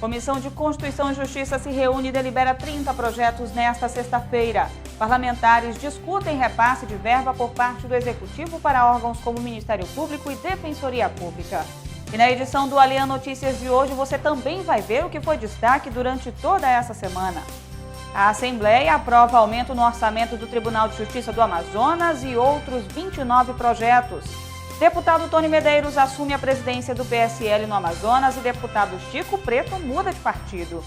Comissão de Constituição e Justiça se reúne e delibera 30 projetos nesta sexta-feira. Parlamentares discutem repasse de verba por parte do Executivo para órgãos como Ministério Público e Defensoria Pública. E na edição do Alian Notícias de hoje, você também vai ver o que foi destaque durante toda essa semana. A Assembleia aprova aumento no orçamento do Tribunal de Justiça do Amazonas e outros 29 projetos. Deputado Tony Medeiros assume a presidência do PSL no Amazonas e deputado Chico Preto muda de partido.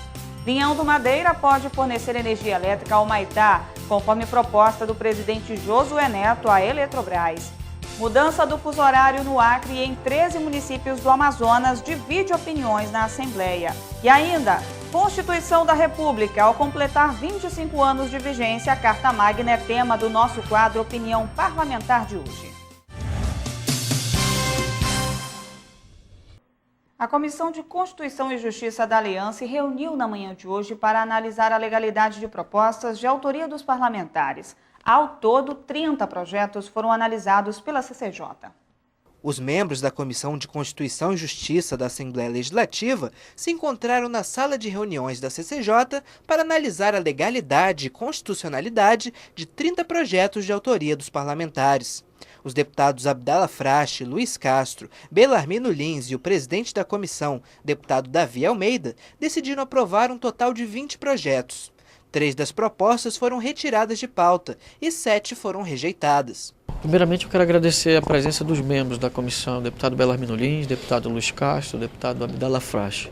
Linhão do Madeira pode fornecer energia elétrica ao Maitá, conforme proposta do presidente Josué Neto à Eletrobras. Mudança do fuso horário no Acre e em 13 municípios do Amazonas divide opiniões na Assembleia. E ainda, Constituição da República, ao completar 25 anos de vigência, a Carta Magna é tema do nosso quadro Opinião Parlamentar de hoje. A Comissão de Constituição e Justiça da Aliança se reuniu na manhã de hoje para analisar a legalidade de propostas de autoria dos parlamentares. Ao todo, 30 projetos foram analisados pela CCJ. Os membros da Comissão de Constituição e Justiça da Assembleia Legislativa se encontraram na sala de reuniões da CCJ para analisar a legalidade e constitucionalidade de 30 projetos de autoria dos parlamentares. Os deputados Abdala Frache, Luiz Castro, Belarmino Lins e o presidente da comissão, deputado Davi Almeida, decidiram aprovar um total de 20 projetos. 3 das propostas foram retiradas de pauta e 7 foram rejeitadas. Primeiramente, eu quero agradecer a presença dos membros da comissão, deputado Belarmino Lins, deputado Luiz Castro, deputado Abdala Frache.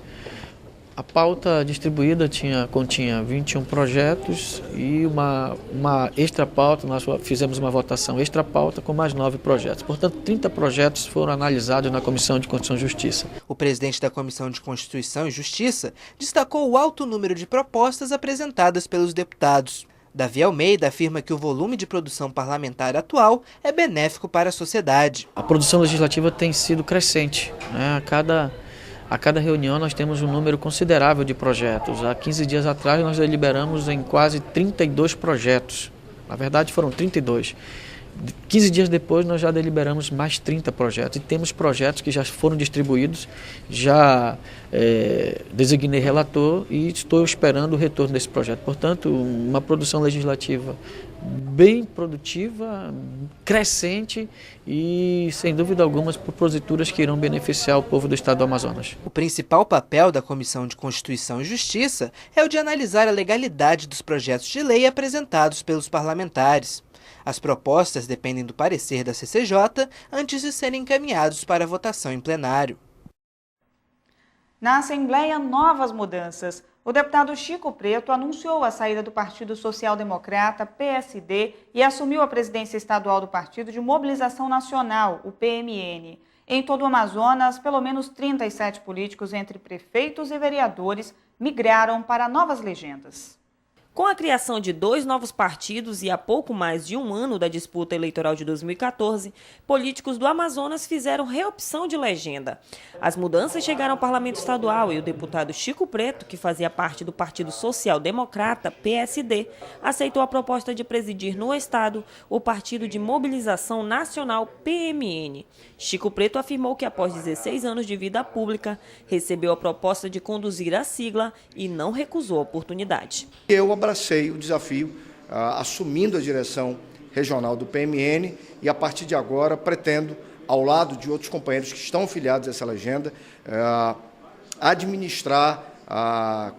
A pauta distribuída continha 21 projetos e uma extra pauta, nós fizemos uma votação extra pauta com mais 9 projetos. Portanto, 30 projetos foram analisados na Comissão de Constituição e Justiça. O presidente da Comissão de Constituição e Justiça destacou o alto número de propostas apresentadas pelos deputados. Davi Almeida afirma que o volume de produção parlamentar atual é benéfico para a sociedade. A produção legislativa tem sido crescente, né? A cada reunião nós temos um número considerável de projetos. Há 15 dias atrás nós deliberamos em quase 32 projetos. Na verdade foram 32. 15 dias depois nós já deliberamos mais 30 projetos. E temos projetos que já foram distribuídos, já designei relator e estou esperando o retorno desse projeto. Portanto, uma produção legislativa bem produtiva, crescente e, sem dúvida alguma, proposituras que irão beneficiar o povo do estado do Amazonas. O principal papel da Comissão de Constituição e Justiça é o de analisar a legalidade dos projetos de lei apresentados pelos parlamentares. As propostas dependem do parecer da CCJ antes de serem encaminhados para votação em plenário. Na Assembleia, novas mudanças. O deputado Chico Preto anunciou a saída do Partido Social Democrata, PSD, e assumiu a presidência estadual do Partido de Mobilização Nacional, o PMN. Em todo o Amazonas, pelo menos 37 políticos, entre prefeitos e vereadores, migraram para novas legendas. Com a criação de 2 novos partidos e há pouco mais de um ano da disputa eleitoral de 2014, políticos do Amazonas fizeram reopção de legenda. As mudanças chegaram ao Parlamento Estadual e o deputado Chico Preto, que fazia parte do Partido Social Democrata, PSD, aceitou a proposta de presidir no Estado o Partido de Mobilização Nacional, PMN. Chico Preto afirmou que após 16 anos de vida pública, recebeu a proposta de conduzir a sigla e não recusou a oportunidade. Eu abracei o desafio, assumindo a direção regional do PMN e, a partir de agora, pretendo, ao lado de outros companheiros que estão afiliados a essa legenda, administrar,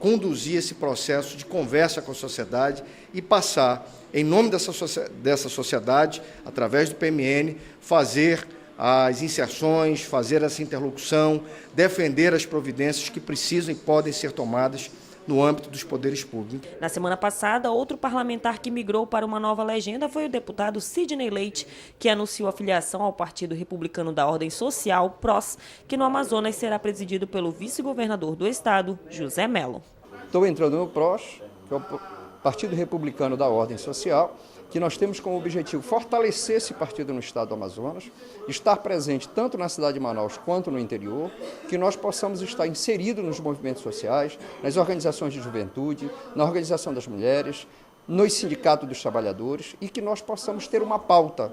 conduzir esse processo de conversa com a sociedade e passar, em nome dessa sociedade, através do PMN, fazer as inserções, fazer essa interlocução, defender as providências que precisam e podem ser tomadas no âmbito dos poderes públicos. Na semana passada, outro parlamentar que migrou para uma nova legenda foi o deputado Sidney Leite, que anunciou a filiação ao Partido Republicano da Ordem Social, PROS, que no Amazonas será presidido pelo vice-governador do estado, José Melo. Estou entrando no PROS, que é o Partido Republicano da Ordem Social, que nós temos como objetivo fortalecer esse partido no estado do Amazonas, estar presente tanto na cidade de Manaus quanto no interior, que nós possamos estar inseridos nos movimentos sociais, nas organizações de juventude, na organização das mulheres, nos sindicatos dos trabalhadores e que nós possamos ter uma pauta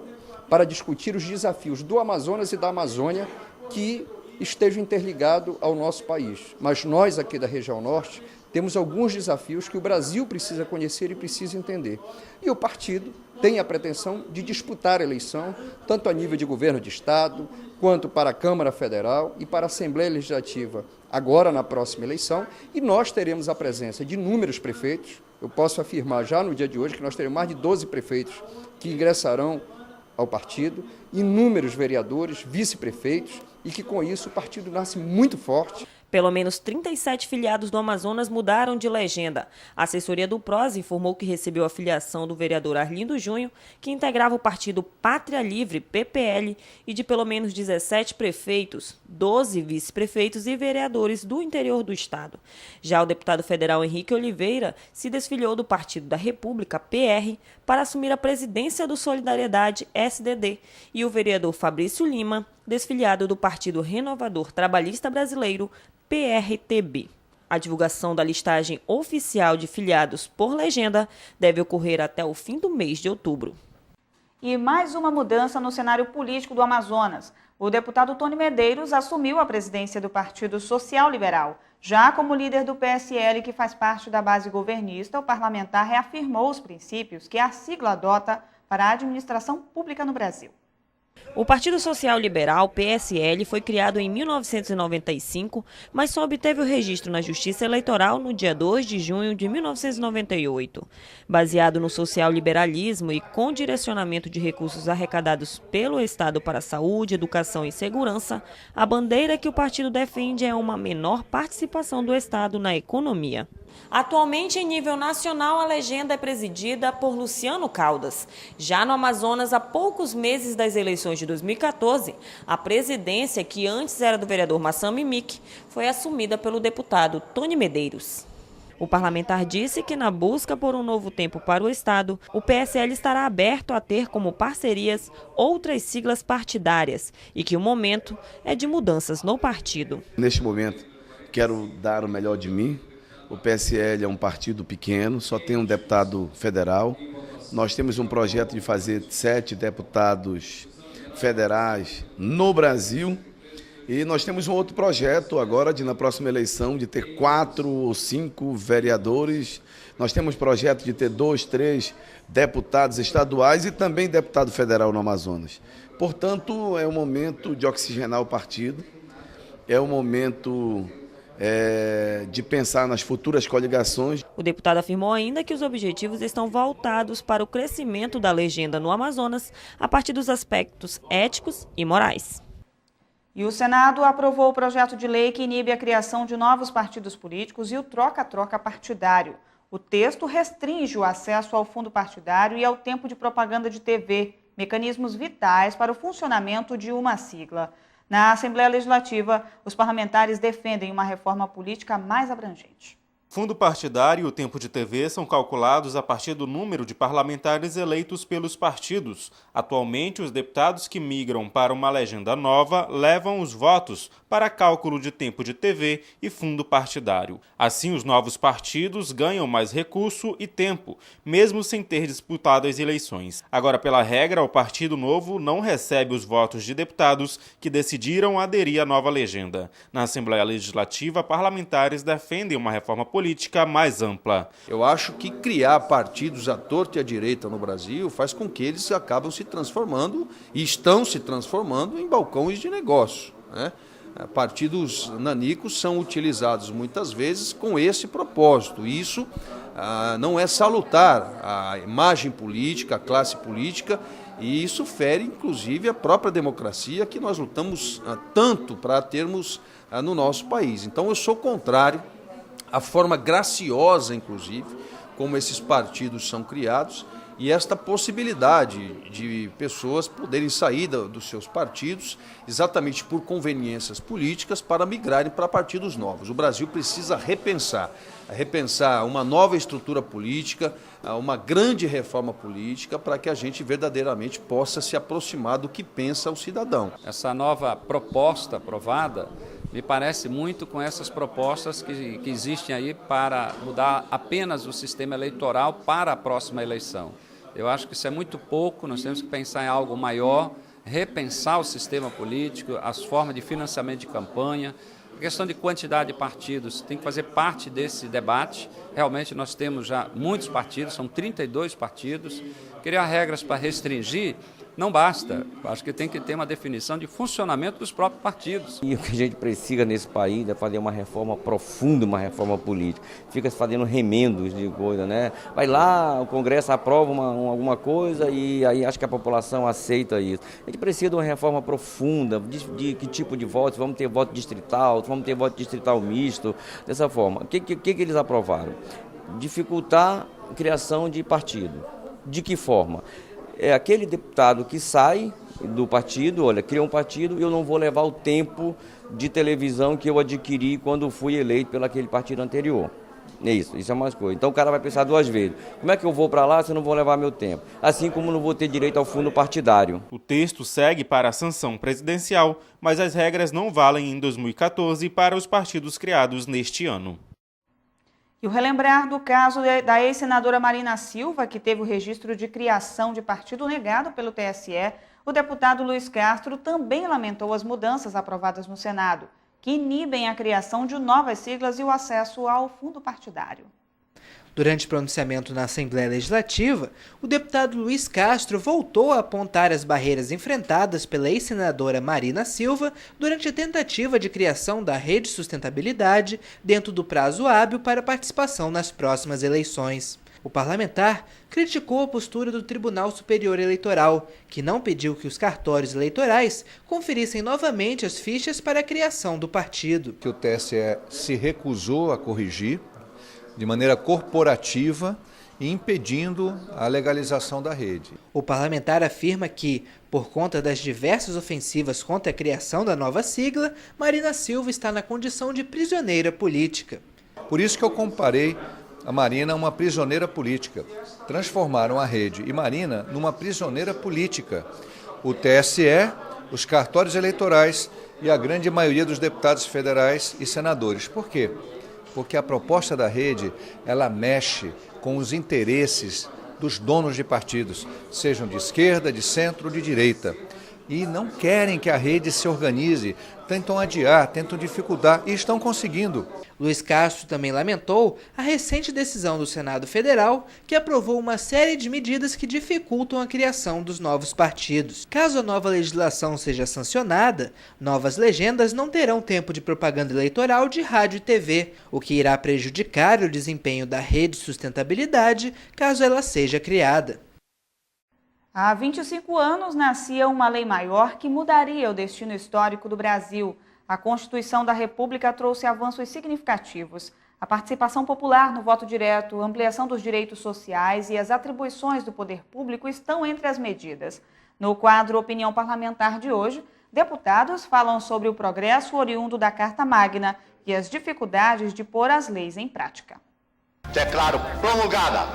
para discutir os desafios do Amazonas e da Amazônia que esteja interligado ao nosso país. Mas nós aqui da região norte temos alguns desafios que o Brasil precisa conhecer e precisa entender. E o partido tem a pretensão de disputar a eleição, tanto a nível de governo de Estado, quanto para a Câmara Federal e para a Assembleia Legislativa, agora na próxima eleição, e nós teremos a presença de inúmeros prefeitos. Eu posso afirmar já no dia de hoje que nós teremos mais de 12 prefeitos que ingressarão ao partido, inúmeros vereadores, vice-prefeitos, e que com isso o partido nasce muito forte. Pelo menos 37 filiados do Amazonas mudaram de legenda. A assessoria do PROS informou que recebeu a filiação do vereador Arlindo Junho, que integrava o partido Pátria Livre, PPL, e de pelo menos 17 prefeitos, 12 vice-prefeitos e vereadores do interior do estado. Já o deputado federal Henrique Oliveira se desfiliou do Partido da República, PR, para assumir a presidência do Solidariedade, SDD, e o vereador Fabrício Lima, desfiliado do Partido Renovador Trabalhista Brasileiro, PRTB. A divulgação da listagem oficial de filiados por legenda deve ocorrer até o fim do mês de outubro. E mais uma mudança no cenário político do Amazonas. O deputado Tony Medeiros assumiu a presidência do Partido Social Liberal. Já como líder do PSL, que faz parte da base governista, o parlamentar reafirmou os princípios que a sigla adota para a administração pública no Brasil. O Partido Social Liberal, PSL, foi criado em 1995, mas só obteve o registro na Justiça Eleitoral no dia 2 de junho de 1998. Baseado no social-liberalismo e com direcionamento de recursos arrecadados pelo Estado para saúde, educação e segurança, a bandeira que o partido defende é uma menor participação do Estado na economia. Atualmente, em nível nacional, a legenda é presidida por Luciano Caldas. Já no Amazonas, há poucos meses das eleições de 2014, a presidência, que antes era do vereador Massami Mick, foi assumida pelo deputado Tony Medeiros. O parlamentar disse que, na busca por um novo tempo para o Estado, o PSL estará aberto a ter como parcerias outras siglas partidárias e que o momento é de mudanças no partido. Neste momento, quero dar o melhor de mim. O PSL é um partido pequeno, só tem um deputado federal. Nós temos um projeto de fazer 7 deputados federais no Brasil. E nós temos um outro projeto agora, na próxima eleição, de ter 4 ou 5 vereadores. Nós temos projeto de ter 2, 3 deputados estaduais e também deputado federal no Amazonas. Portanto, é o momento de oxigenar o partido, é o momento de pensar nas futuras coligações. O deputado afirmou ainda que os objetivos estão voltados para o crescimento da legenda no Amazonas a partir dos aspectos éticos e morais. E o Senado aprovou o projeto de lei que inibe a criação de novos partidos políticos e o troca-troca partidário. O texto restringe o acesso ao fundo partidário e ao tempo de propaganda de TV, mecanismos vitais para o funcionamento de uma sigla. Na Assembleia Legislativa, os parlamentares defendem uma reforma política mais abrangente. Fundo partidário e o tempo de TV são calculados a partir do número de parlamentares eleitos pelos partidos. Atualmente, os deputados que migram para uma legenda nova levam os votos para cálculo de tempo de TV e fundo partidário. Assim, os novos partidos ganham mais recurso e tempo, mesmo sem ter disputado as eleições. Agora, pela regra, o Partido Novo não recebe os votos de deputados que decidiram aderir à nova legenda. Na Assembleia Legislativa, parlamentares defendem uma reforma política mais ampla. Eu acho que criar partidos à torta e à direita no Brasil faz com que eles acabam se transformando e estão se transformando em balcões de negócio, né? Partidos nanicos são utilizados muitas vezes com esse propósito. Isso não é salutar a imagem política, a classe política, e isso fere inclusive a própria democracia que nós lutamos tanto para termos no nosso país. Então eu sou contrário à forma graciosa, inclusive, como esses partidos são criados, e esta possibilidade de pessoas poderem sair dos seus partidos exatamente por conveniências políticas para migrarem para partidos novos. O Brasil precisa repensar uma nova estrutura política, uma grande reforma política para que a gente verdadeiramente possa se aproximar do que pensa o cidadão. Essa nova proposta aprovada me parece muito com essas propostas que existem aí para mudar apenas o sistema eleitoral para a próxima eleição. Eu acho que isso é muito pouco, nós temos que pensar em algo maior, repensar o sistema político, as formas de financiamento de campanha. A questão de quantidade de partidos tem que fazer parte desse debate. Realmente nós temos já muitos partidos, são 32 partidos. Criar regras para restringir não basta. Acho que tem que ter uma definição de funcionamento dos próprios partidos. E o que a gente precisa nesse país é fazer uma reforma profunda, uma reforma política. Fica se fazendo remendos de coisa, né? Vai lá, o Congresso aprova alguma coisa e aí acho que a população aceita isso. A gente precisa de uma reforma profunda, de que tipo de votos, vamos ter voto distrital, vamos ter voto distrital misto, dessa forma. O que eles aprovaram? Dificultar a criação de partido. De que forma? É aquele deputado que sai do partido, olha, cria um partido e eu não vou levar o tempo de televisão que eu adquiri quando fui eleito pelo aquele partido anterior. Isso é uma coisa. Então o cara vai pensar duas vezes. Como é que eu vou para lá se eu não vou levar meu tempo? Assim como não vou ter direito ao fundo partidário. O texto segue para a sanção presidencial, mas as regras não valem em 2014 para os partidos criados neste ano. E o relembrar do caso da ex-senadora Marina Silva, que teve o registro de criação de partido negado pelo TSE, o deputado Luiz Castro também lamentou as mudanças aprovadas no Senado, que inibem a criação de novas siglas e o acesso ao fundo partidário. Durante pronunciamento na Assembleia Legislativa, o deputado Luiz Castro voltou a apontar as barreiras enfrentadas pela ex-senadora Marina Silva durante a tentativa de criação da Rede Sustentabilidade dentro do prazo hábil para participação nas próximas eleições. O parlamentar criticou a postura do Tribunal Superior Eleitoral, que não pediu que os cartórios eleitorais conferissem novamente as fichas para a criação do partido. Que o TSE se recusou a corrigir de maneira corporativa e impedindo a legalização da rede. O parlamentar afirma que, por conta das diversas ofensivas contra a criação da nova sigla, Marina Silva está na condição de prisioneira política. Por isso que eu comparei a Marina a uma prisioneira política. Transformaram a rede e Marina numa prisioneira política. O TSE, os cartórios eleitorais e a grande maioria dos deputados federais e senadores. Por quê? Porque a proposta da rede, ela mexe com os interesses dos donos de partidos, sejam de esquerda, de centro ou de direita. E não querem que a rede se organize, tentam adiar, tentam dificultar e estão conseguindo. Luiz Castro também lamentou a recente decisão do Senado Federal, que aprovou uma série de medidas que dificultam a criação dos novos partidos. Caso a nova legislação seja sancionada, novas legendas não terão tempo de propaganda eleitoral de rádio e TV, o que irá prejudicar o desempenho da Rede Sustentabilidade caso ela seja criada. Há 25 anos nascia uma lei maior que mudaria o destino histórico do Brasil. A Constituição da República trouxe avanços significativos. A participação popular no voto direto, a ampliação dos direitos sociais e as atribuições do poder público estão entre as medidas. No quadro Opinião Parlamentar de hoje, deputados falam sobre o progresso oriundo da Carta Magna e as dificuldades de pôr as leis em prática. Declaro promulgada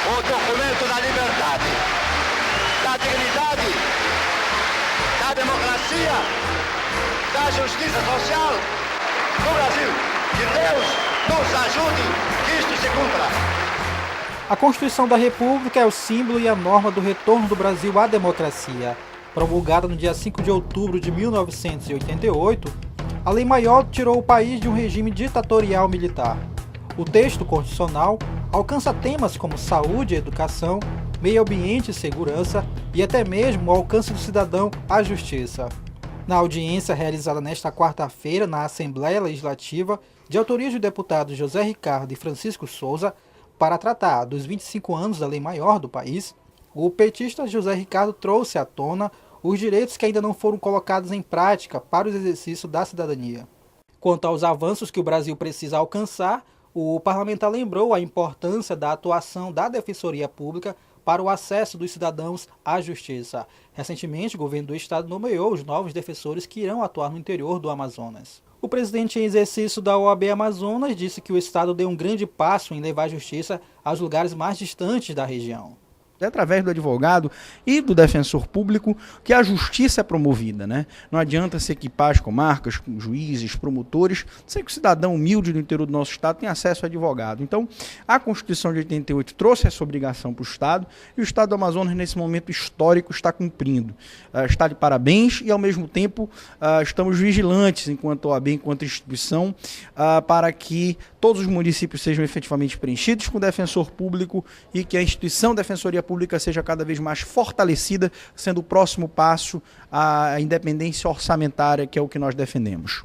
o documento da liberdade, da dignidade, da democracia, da justiça social no Brasil. Que Deus nos ajude que isto se cumpra. A Constituição da República é o símbolo e a norma do retorno do Brasil à democracia. Promulgada no dia 5 de outubro de 1988, a Lei Maior tirou o país de um regime ditatorial militar. O texto constitucional alcança temas como saúde e educação, meio ambiente e segurança e até mesmo o alcance do cidadão à justiça. Na audiência realizada nesta quarta-feira na Assembleia Legislativa, de autoria dos deputados José Ricardo e Francisco Souza, para tratar dos 25 anos da Lei Maior do país, o petista José Ricardo trouxe à tona os direitos que ainda não foram colocados em prática para o exercício da cidadania. Quanto aos avanços que o Brasil precisa alcançar, o parlamentar lembrou a importância da atuação da Defensoria Pública para o acesso dos cidadãos à justiça. Recentemente, o governo do estado nomeou os novos defensores que irão atuar no interior do Amazonas. O presidente em exercício da OAB Amazonas disse que o estado deu um grande passo em levar a justiça aos lugares mais distantes da região. É através do advogado e do defensor público que a justiça é promovida, né? Não adianta se equipar as comarcas, com juízes, promotores, sei que o cidadão humilde do interior do nosso estado tem acesso a advogado. Então, a Constituição de 88 trouxe essa obrigação para o estado e o estado do Amazonas, nesse momento histórico, está cumprindo. Está de parabéns e, ao mesmo tempo, estamos vigilantes enquanto OAB, enquanto instituição, para que todos os municípios sejam efetivamente preenchidos com defensor público e que a instituição Defensoria Pública seja cada vez mais fortalecida, sendo o próximo passo à independência orçamentária, que é o que nós defendemos.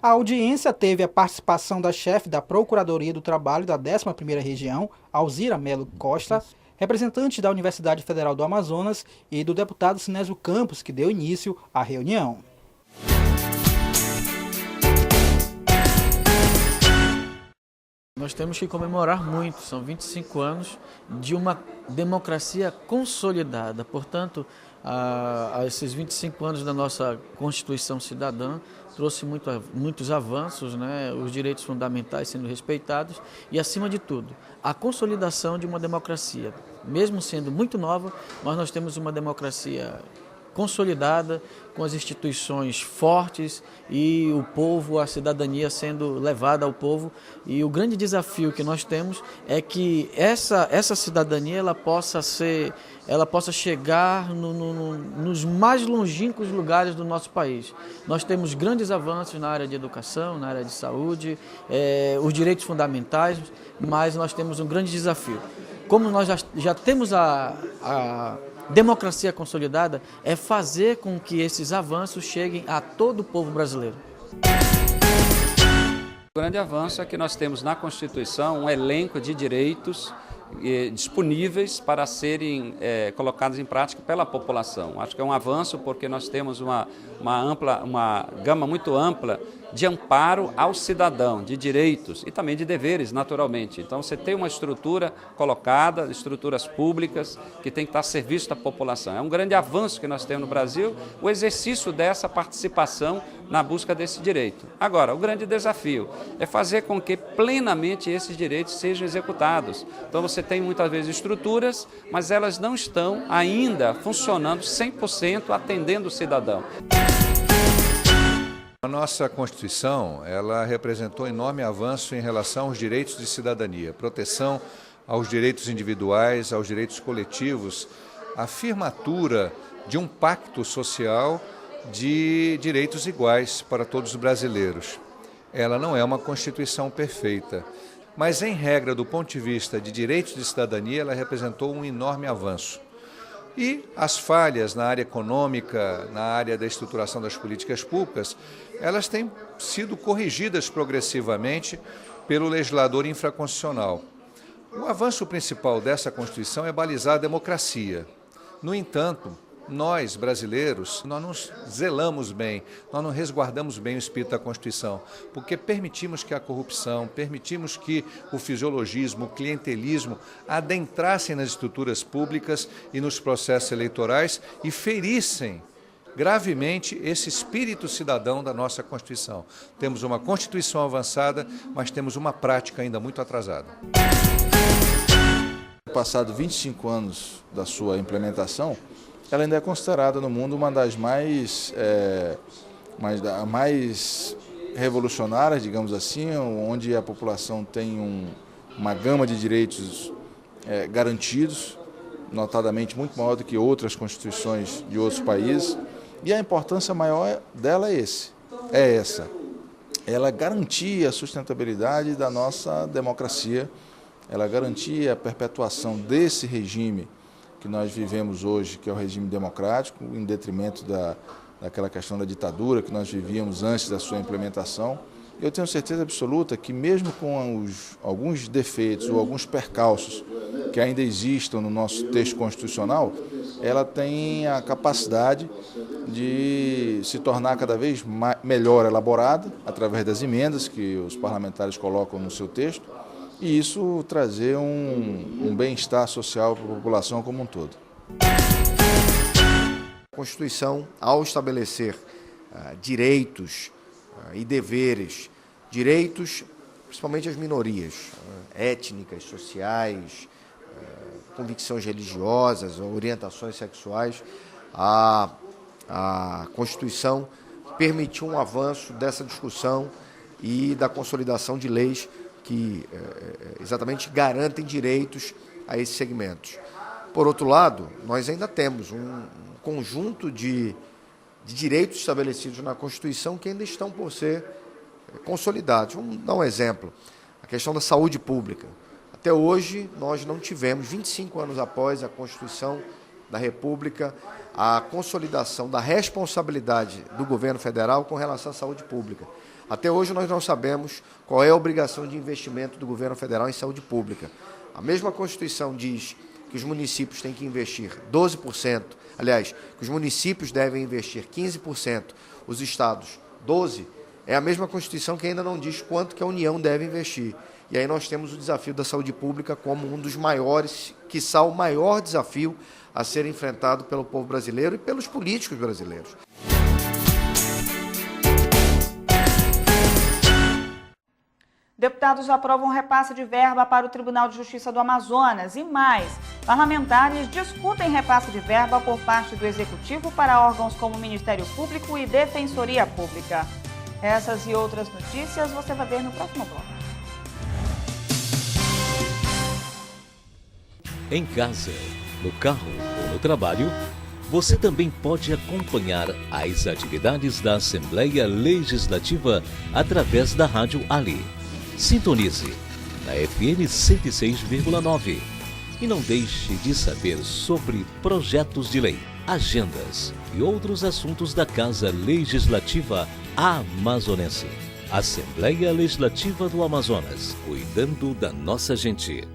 A audiência teve a participação da chefe da Procuradoria do Trabalho da 11ª Região, Alzira Melo Costa, representante da Universidade Federal do Amazonas e do deputado Sinésio Campos, que deu início à reunião. Nós temos que comemorar muito, são 25 anos de uma democracia consolidada. Portanto, esses 25 anos da nossa Constituição Cidadã trouxe muitos avanços, né? Os direitos fundamentais sendo respeitados e, acima de tudo, a consolidação de uma democracia. Mesmo sendo muito nova, mas nós temos uma democracia consolidada, com as instituições fortes e o povo, a cidadania sendo levada ao povo. E o grande desafio que nós temos é que essa cidadania ela possa chegar nos mais longínquos lugares do nosso país. Nós temos grandes avanços na área de educação, na área de saúde, os direitos fundamentais, mas nós temos um grande desafio. Como nós já temos a democracia consolidada, é fazer com que esses avanços cheguem a todo o povo brasileiro. O grande avanço é que nós temos na Constituição um elenco de direitos disponíveis para serem colocados em prática pela população. Acho que é um avanço porque nós temos uma gama muito ampla de amparo ao cidadão, de direitos e também de deveres, naturalmente. Então, você tem uma estrutura colocada, estruturas públicas, que tem que estar a serviço da população. É um grande avanço que nós temos no Brasil, o exercício dessa participação na busca desse direito. Agora, o grande desafio é fazer com que plenamente esses direitos sejam executados. Então, você tem muitas vezes estruturas, mas elas não estão ainda funcionando 100% atendendo o cidadão. A nossa Constituição, ela representou enorme avanço em relação aos direitos de cidadania, proteção aos direitos individuais, aos direitos coletivos, a firmatura de um pacto social de direitos iguais para todos os brasileiros. Ela não é uma Constituição perfeita, mas, em regra, do ponto de vista de direitos de cidadania, ela representou um enorme avanço. E as falhas na área econômica, na área da estruturação das políticas públicas, elas têm sido corrigidas progressivamente pelo legislador infraconstitucional. O avanço principal dessa Constituição é balizar a democracia. No entanto, nós, brasileiros, nós não zelamos bem, nós não resguardamos bem o espírito da Constituição, porque permitimos que a corrupção, permitimos que o fisiologismo, o clientelismo adentrassem nas estruturas públicas e nos processos eleitorais e ferissem gravemente esse espírito cidadão da nossa Constituição. Temos uma Constituição avançada, mas temos uma prática ainda muito atrasada. Passado 25 anos da sua implementação, ela ainda é considerada no mundo uma das mais revolucionárias, digamos assim, onde a população tem uma gama de direitos garantidos, notadamente muito maior do que outras constituições de outros países. E a importância maior dela é essa. Ela garantia a sustentabilidade da nossa democracia, ela garantia a perpetuação desse regime que nós vivemos hoje, que é o regime democrático, em detrimento daquela questão da ditadura que nós vivíamos antes da sua implementação. Eu tenho certeza absoluta que, mesmo com alguns defeitos ou alguns percalços que ainda existam no nosso texto constitucional, ela tem a capacidade de se tornar cada vez melhor elaborada, através das emendas que os parlamentares colocam no seu texto, e isso trazer um bem-estar social para a população como um todo. A Constituição, ao estabelecer direitos e deveres, direitos principalmente às minorias étnicas, sociais, convicções religiosas ou orientações sexuais, a Constituição permitiu um avanço dessa discussão e da consolidação de leis que exatamente garantem direitos a esses segmentos. Por outro lado, nós ainda temos um conjunto de direitos estabelecidos na Constituição que ainda estão por ser consolidados. Vamos dar um exemplo, a questão da saúde pública. Até hoje, nós não tivemos, 25 anos após a Constituição da República, a consolidação da responsabilidade do governo federal com relação à saúde pública. Até hoje, nós não sabemos qual é a obrigação de investimento do governo federal em saúde pública. A mesma Constituição diz que os municípios têm que investir 12%, aliás, que os municípios devem investir 15%, os estados 12%, é a mesma Constituição que ainda não diz quanto que a União deve investir. E aí nós temos o desafio da saúde pública como um dos maiores, quiçá o maior desafio a ser enfrentado pelo povo brasileiro e pelos políticos brasileiros. Deputados aprovam repasse de verba para o Tribunal de Justiça do Amazonas e mais. Parlamentares discutem repasse de verba por parte do Executivo para órgãos como Ministério Público e Defensoria Pública. Essas e outras notícias você vai ver no próximo bloco. Em casa, no carro ou no trabalho, você também pode acompanhar as atividades da Assembleia Legislativa através da Rádio Ali. Sintonize na FM 106,9 e não deixe de saber sobre projetos de lei, agendas e outros assuntos da Casa Legislativa Amazonense. Assembleia Legislativa do Amazonas, cuidando da nossa gente.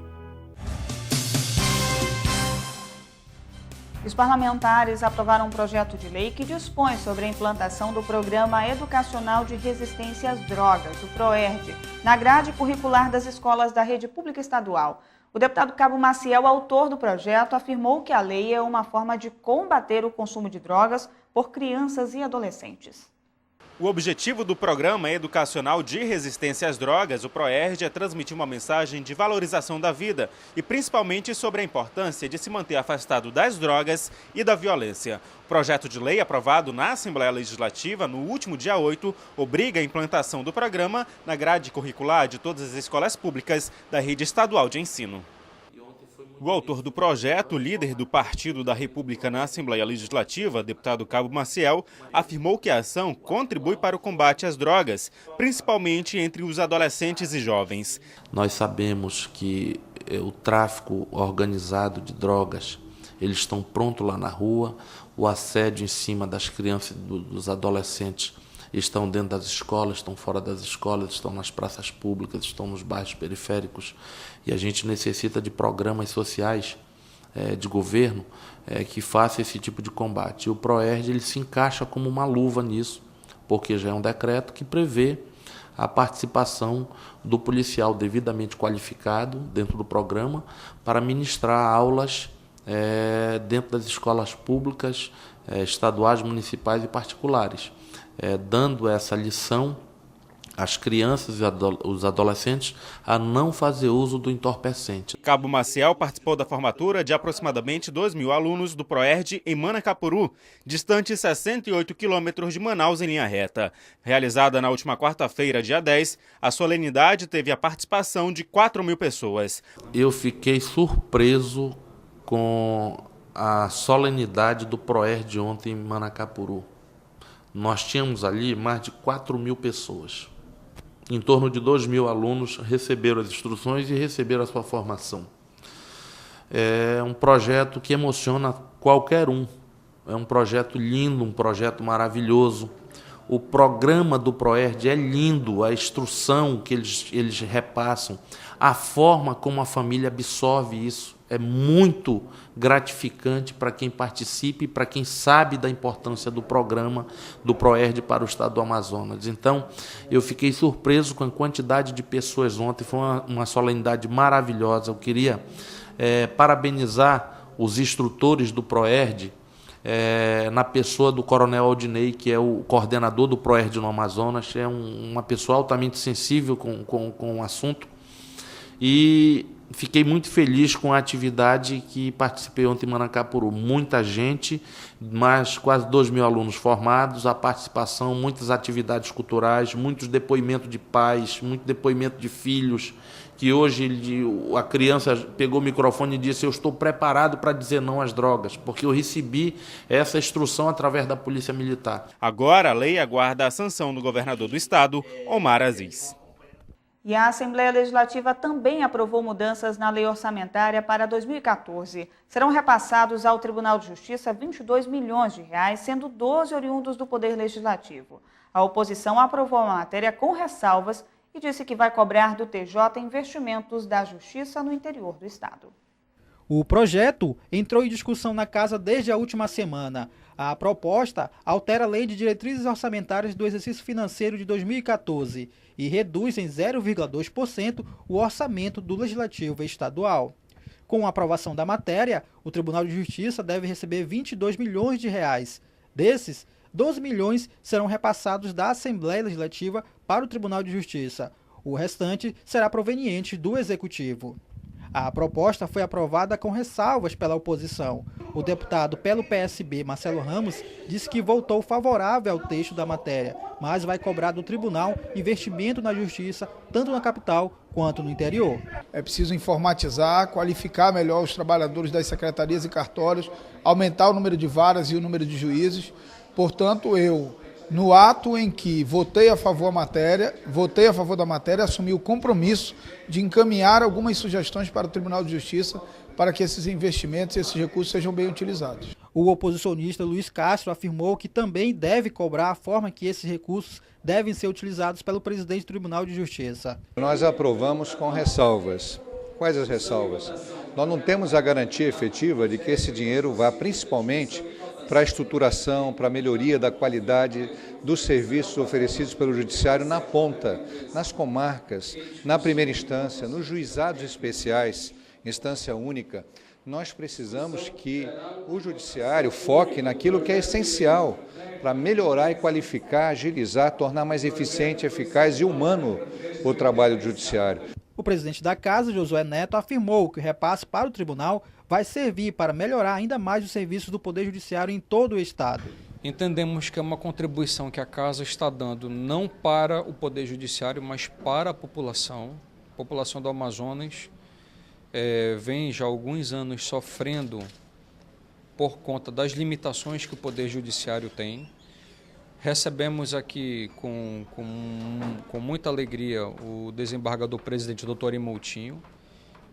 Os parlamentares aprovaram um projeto de lei que dispõe sobre a implantação do Programa Educacional de Resistência às Drogas, o PROERD, na grade curricular das escolas da rede pública estadual. O deputado Cabo Maciel, autor do projeto, afirmou que a lei é uma forma de combater o consumo de drogas por crianças e adolescentes. O objetivo do Programa Educacional de Resistência às Drogas, o PROERD, é transmitir uma mensagem de valorização da vida e principalmente sobre a importância de se manter afastado das drogas e da violência. O projeto de lei aprovado na Assembleia Legislativa no último dia 8 obriga a implantação do programa na grade curricular de todas as escolas públicas da rede estadual de ensino. O autor do projeto, líder do Partido da República na Assembleia Legislativa, deputado Cabo Maciel, afirmou que a ação contribui para o combate às drogas, principalmente entre os adolescentes e jovens. Nós sabemos que o tráfico organizado de drogas, eles estão prontos lá na rua, o assédio em cima das crianças e dos adolescentes estão dentro das escolas, estão fora das escolas, estão nas praças públicas, estão nos bairros periféricos. E a gente necessita de programas sociais de governo que façam esse tipo de combate. E o PROERD ele se encaixa como uma luva nisso, porque já é um decreto que prevê a participação do policial devidamente qualificado dentro do programa para ministrar aulas dentro das escolas públicas, estaduais, municipais e particulares. Dando essa lição às crianças e os adolescentes a não fazer uso do entorpecente. Cabo Maciel participou da formatura de aproximadamente 2.000 alunos do PROERD em Manacapuru, distante 68 quilômetros de Manaus em linha reta. Realizada na última quarta-feira, dia 10, a solenidade teve a participação de 4.000 pessoas. Eu fiquei surpreso com a solenidade do PROERD ontem em Manacapuru. Nós tínhamos ali mais de 4.000 pessoas. Em torno de 2.000 alunos receberam as instruções e receberam a sua formação. É um projeto que emociona qualquer um. É um projeto lindo, um projeto maravilhoso. O programa do PROERD é lindo, a instrução que eles repassam, a forma como a família absorve isso. É muito gratificante para quem participa e para quem sabe da importância do programa do PROERD para o estado do Amazonas. Então, eu fiquei surpreso com a quantidade de pessoas ontem, foi uma solenidade maravilhosa. Eu queria parabenizar os instrutores do PROERD, na pessoa do Coronel Aldinei, que é o coordenador do PROERD no Amazonas, é uma pessoa altamente sensível com o assunto. E fiquei muito feliz com a atividade que participei ontem em Manacapuru. Muita gente, mais quase 2.000 alunos formados, a participação, muitas atividades culturais, muitos depoimentos de pais, muito depoimento de filhos, que hoje a criança pegou o microfone e disse: eu estou preparado para dizer não às drogas, porque eu recebi essa instrução através da Polícia Militar. Agora a lei aguarda a sanção do governador do estado, Omar Aziz. E a Assembleia Legislativa também aprovou mudanças na lei orçamentária para 2014. Serão repassados ao Tribunal de Justiça 22 milhões de reais, sendo 12 oriundos do Poder Legislativo. A oposição aprovou a matéria com ressalvas e disse que vai cobrar do TJ investimentos da Justiça no interior do estado. O projeto entrou em discussão na Casa desde a última semana. A proposta altera a Lei de Diretrizes Orçamentárias do Exercício Financeiro de 2014 e reduz em 0,2% o orçamento do Legislativo Estadual. Com a aprovação da matéria, o Tribunal de Justiça deve receber 22 milhões de reais. Desses, 12 milhões serão repassados da Assembleia Legislativa para o Tribunal de Justiça. O restante será proveniente do Executivo. A proposta foi aprovada com ressalvas pela oposição. O deputado pelo PSB, Marcelo Ramos, disse que votou favorável ao texto da matéria, mas vai cobrar do tribunal investimento na justiça, tanto na capital quanto no interior. É preciso informatizar, qualificar melhor os trabalhadores das secretarias e cartórios, aumentar o número de varas e o número de juízes. Portanto, no ato em que votei a favor da matéria, assumi o compromisso de encaminhar algumas sugestões para o Tribunal de Justiça para que esses investimentos e esses recursos sejam bem utilizados. O oposicionista Luiz Castro afirmou que também deve cobrar a forma que esses recursos devem ser utilizados pelo presidente do Tribunal de Justiça. Nós aprovamos com ressalvas. Quais as ressalvas? Nós não temos a garantia efetiva de que esse dinheiro vá principalmente para a estruturação, para a melhoria da qualidade dos serviços oferecidos pelo Judiciário na ponta, nas comarcas, na primeira instância, nos juizados especiais, instância única. Nós precisamos que o Judiciário foque naquilo que é essencial para melhorar e qualificar, agilizar, tornar mais eficiente, eficaz e humano o trabalho do Judiciário. O presidente da Casa, Josué Neto, afirmou que o repasse para o tribunal vai servir para melhorar ainda mais os serviços do Poder Judiciário em todo o estado. Entendemos que é uma contribuição que a Casa está dando não para o Poder Judiciário, mas para a população. A população do Amazonas vem já há alguns anos sofrendo por conta das limitações que o Poder Judiciário tem. Recebemos aqui com muita alegria o desembargador presidente Dr. Imoutinho,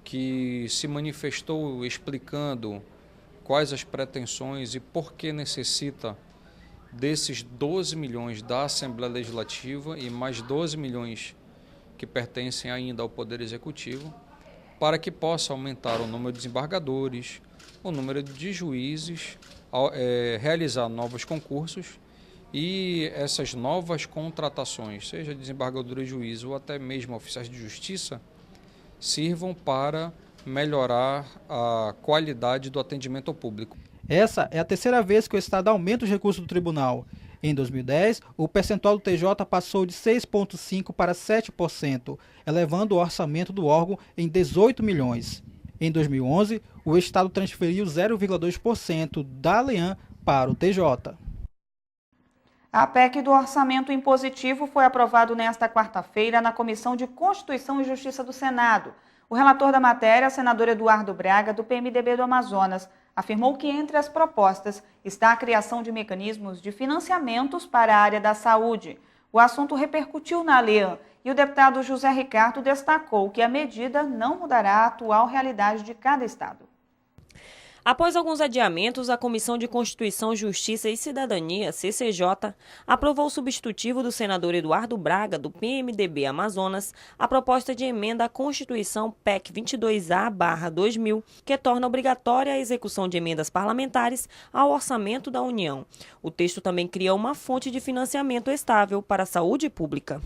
que se manifestou explicando quais as pretensões e por que necessita desses 12 milhões da Assembleia Legislativa e mais 12 milhões que pertencem ainda ao Poder Executivo, para que possa aumentar o número de desembargadores, o número de juízes, realizar novos concursos e essas novas contratações, seja desembargador e juiz ou até mesmo oficiais de justiça, sirvam para melhorar a qualidade do atendimento ao público. Essa é a terceira vez que o Estado aumenta os recursos do tribunal. Em 2010, o percentual do TJ passou de 6,5% para 7%, elevando o orçamento do órgão em 18 milhões. Em 2011, o Estado transferiu 0,2% da LEAN para o TJ. A PEC do Orçamento Impositivo foi aprovado nesta quarta-feira na Comissão de Constituição e Justiça do Senado. O relator da matéria, senador Eduardo Braga, do PMDB do Amazonas, afirmou que entre as propostas está a criação de mecanismos de financiamentos para a área da saúde. O assunto repercutiu na LEAN e o deputado José Ricardo destacou que a medida não mudará a atual realidade de cada estado. Após alguns adiamentos, a Comissão de Constituição, Justiça e Cidadania, CCJ, aprovou o substitutivo do senador Eduardo Braga, do PMDB Amazonas, a proposta de emenda à Constituição PEC 22A/2000, que torna obrigatória a execução de emendas parlamentares ao orçamento da União. O texto também cria uma fonte de financiamento estável para a saúde pública.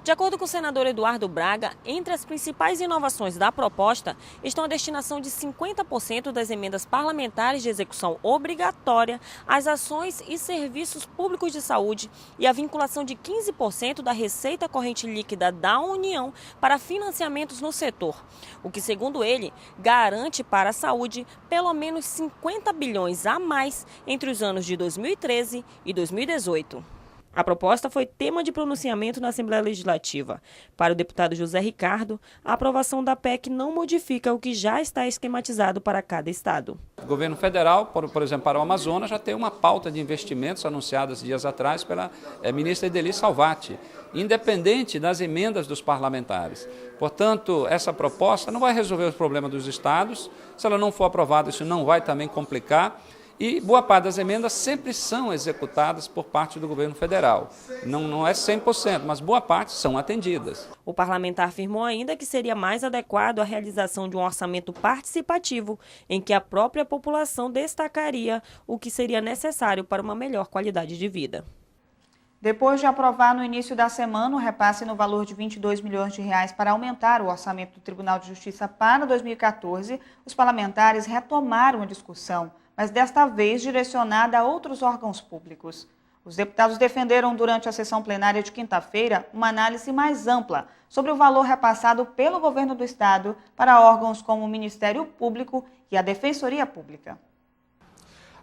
De acordo com o senador Eduardo Braga, entre as principais inovações da proposta estão a destinação de 50% das emendas parlamentares de execução obrigatória às ações e serviços públicos de saúde e a vinculação de 15% da receita corrente líquida da União para financiamentos no setor, o que, segundo ele, garante para a saúde pelo menos 50 bilhões a mais entre os anos de 2013 e 2018. A proposta foi tema de pronunciamento na Assembleia Legislativa. Para o deputado José Ricardo, a aprovação da PEC não modifica o que já está esquematizado para cada estado. O governo federal, por exemplo, para o Amazonas, já tem uma pauta de investimentos anunciada dias atrás pela ministra Edeli Salvati, independente das emendas dos parlamentares. Portanto, essa proposta não vai resolver os problemas dos estados. Se ela não for aprovada, isso não vai também complicar. E boa parte das emendas sempre são executadas por parte do governo federal. Não é 100%, mas boa parte são atendidas. O parlamentar afirmou ainda que seria mais adequado a realização de um orçamento participativo, em que a própria população destacaria o que seria necessário para uma melhor qualidade de vida. Depois de aprovar no início da semana o repasse no valor de R$22 milhões para aumentar o orçamento do Tribunal de Justiça para 2014, os parlamentares retomaram a discussão, mas desta vez direcionada a outros órgãos públicos. Os deputados defenderam durante a sessão plenária de quinta-feira uma análise mais ampla sobre o valor repassado pelo governo do estado para órgãos como o Ministério Público e a Defensoria Pública.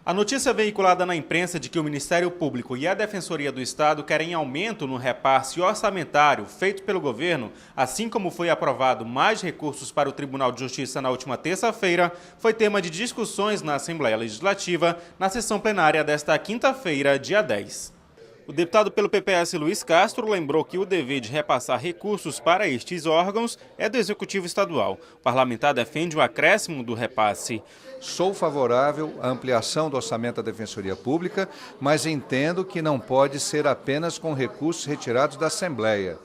A notícia veiculada na imprensa de que o Ministério Público e a Defensoria do Estado querem aumento no repasse orçamentário feito pelo governo, assim como foi aprovado mais recursos para o Tribunal de Justiça na última terça-feira, foi tema de discussões na Assembleia Legislativa na sessão plenária desta quinta-feira, dia 10. O deputado pelo PPS Luiz Castro lembrou que o dever de repassar recursos para estes órgãos é do Executivo Estadual. O parlamentar defende o acréscimo do repasse. Sou favorável à ampliação do orçamento da Defensoria Pública, mas entendo que não pode ser apenas com recursos retirados da Assembleia.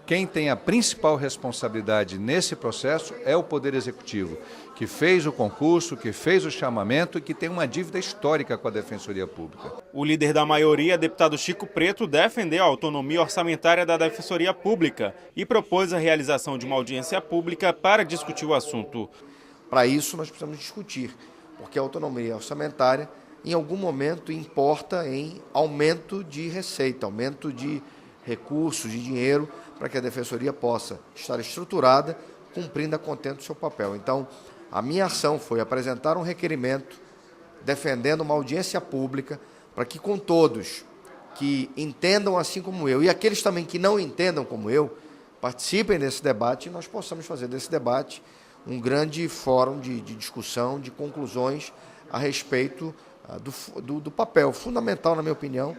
Quem tem a principal responsabilidade nesse processo é o Poder Executivo, que fez o concurso, que fez o chamamento e que tem uma dívida histórica com a Defensoria Pública. O líder da maioria, deputado Chico Preto, defendeu a autonomia orçamentária da Defensoria Pública e propôs a realização de uma audiência pública para discutir o assunto. Para isso, nós precisamos discutir, porque a autonomia orçamentária, em algum momento, importa em aumento de receita, aumento de recursos, de dinheiro, para que a Defensoria possa estar estruturada, cumprindo a contento do seu papel. Então, a minha ação foi apresentar um requerimento, defendendo uma audiência pública, para que com todos que entendam assim como eu, e aqueles também que não entendam como eu, participem desse debate e nós possamos fazer desse debate um grande fórum de discussão, de conclusões a respeito do papel fundamental, na minha opinião,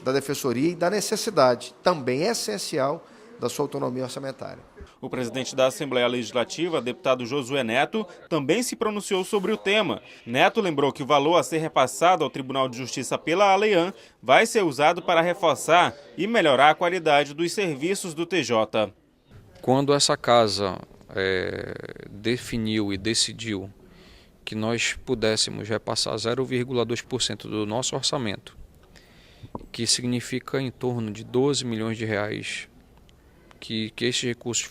da Defensoria e da necessidade, também essencial, da sua autonomia orçamentária. O presidente da Assembleia Legislativa, deputado Josué Neto, também se pronunciou sobre o tema. Neto lembrou que o valor a ser repassado ao Tribunal de Justiça pela ALEAN vai ser usado para reforçar e melhorar a qualidade dos serviços do TJ. Quando essa casa definiu e decidiu que nós pudéssemos repassar 0,2% do nosso orçamento, que significa em torno de R$12 milhões, que esses recursos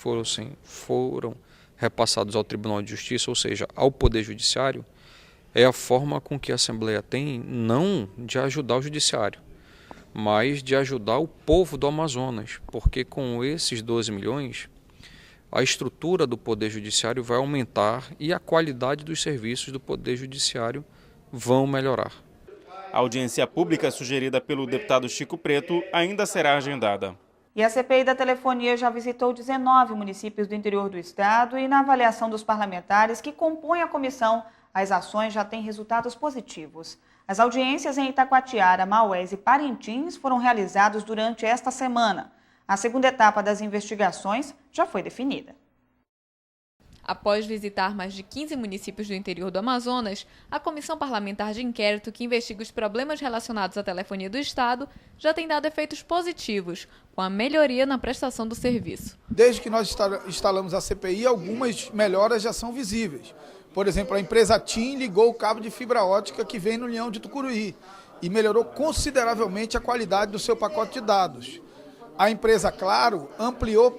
foram repassados ao Tribunal de Justiça, ou seja, ao Poder Judiciário, é a forma com que a Assembleia tem, não de ajudar o Judiciário, mas de ajudar o povo do Amazonas, porque com esses 12 milhões, a estrutura do Poder Judiciário vai aumentar e a qualidade dos serviços do Poder Judiciário vão melhorar. A audiência pública sugerida pelo deputado Chico Preto ainda será agendada. E a CPI da telefonia já visitou 19 municípios do interior do estado e, na avaliação dos parlamentares que compõem a comissão, as ações já têm resultados positivos. As audiências em Itacoatiara, Maués e Parintins foram realizadas durante esta semana. A segunda etapa das investigações já foi definida. Após visitar mais de 15 municípios do interior do Amazonas, a Comissão Parlamentar de Inquérito que investiga os problemas relacionados à telefonia do Estado já tem dado efeitos positivos, com a melhoria na prestação do serviço. Desde que nós instalamos a CPI, algumas melhoras já são visíveis. Por exemplo, a empresa TIM ligou o cabo de fibra ótica que vem no União de Tucuruí e melhorou consideravelmente a qualidade do seu pacote de dados. A empresa Claro ampliou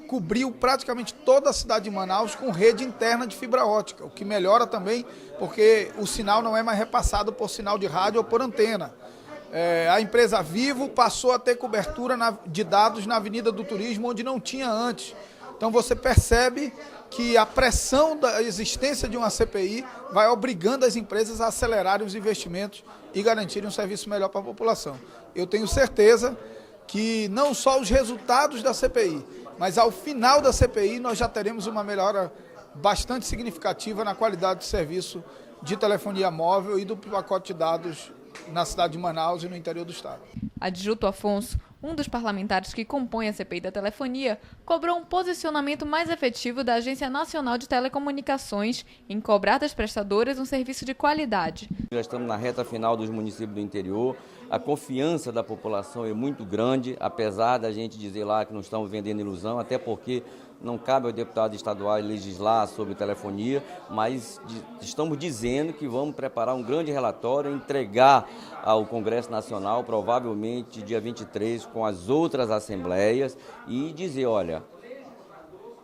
cobriu praticamente toda a cidade de Manaus com rede interna de fibra ótica, o que melhora também porque o sinal não é mais repassado por sinal de rádio ou por antena. A empresa Vivo passou a ter cobertura de dados na Avenida do Turismo, onde não tinha antes. Então você percebe que a pressão da existência de uma CPI vai obrigando as empresas a acelerarem os investimentos e garantirem um serviço melhor para a população. Eu tenho certeza que não só os resultados da CPI, mas ao final da CPI nós já teremos uma melhora bastante significativa na qualidade do serviço de telefonia móvel e do pacote de dados na cidade de Manaus e no interior do estado. Adjuto Afonso, um dos parlamentares que compõe a CPI da telefonia, cobrou um posicionamento mais efetivo da Agência Nacional de Telecomunicações em cobrar das prestadoras um serviço de qualidade. Já estamos na reta final dos municípios do interior, a confiança da população é muito grande, apesar da gente dizer lá que não estamos vendendo ilusão, até porque não cabe ao deputado estadual legislar sobre telefonia, mas estamos dizendo que vamos preparar um grande relatório, entregar ao Congresso Nacional, provavelmente dia 23, com as outras assembleias, e dizer, olha,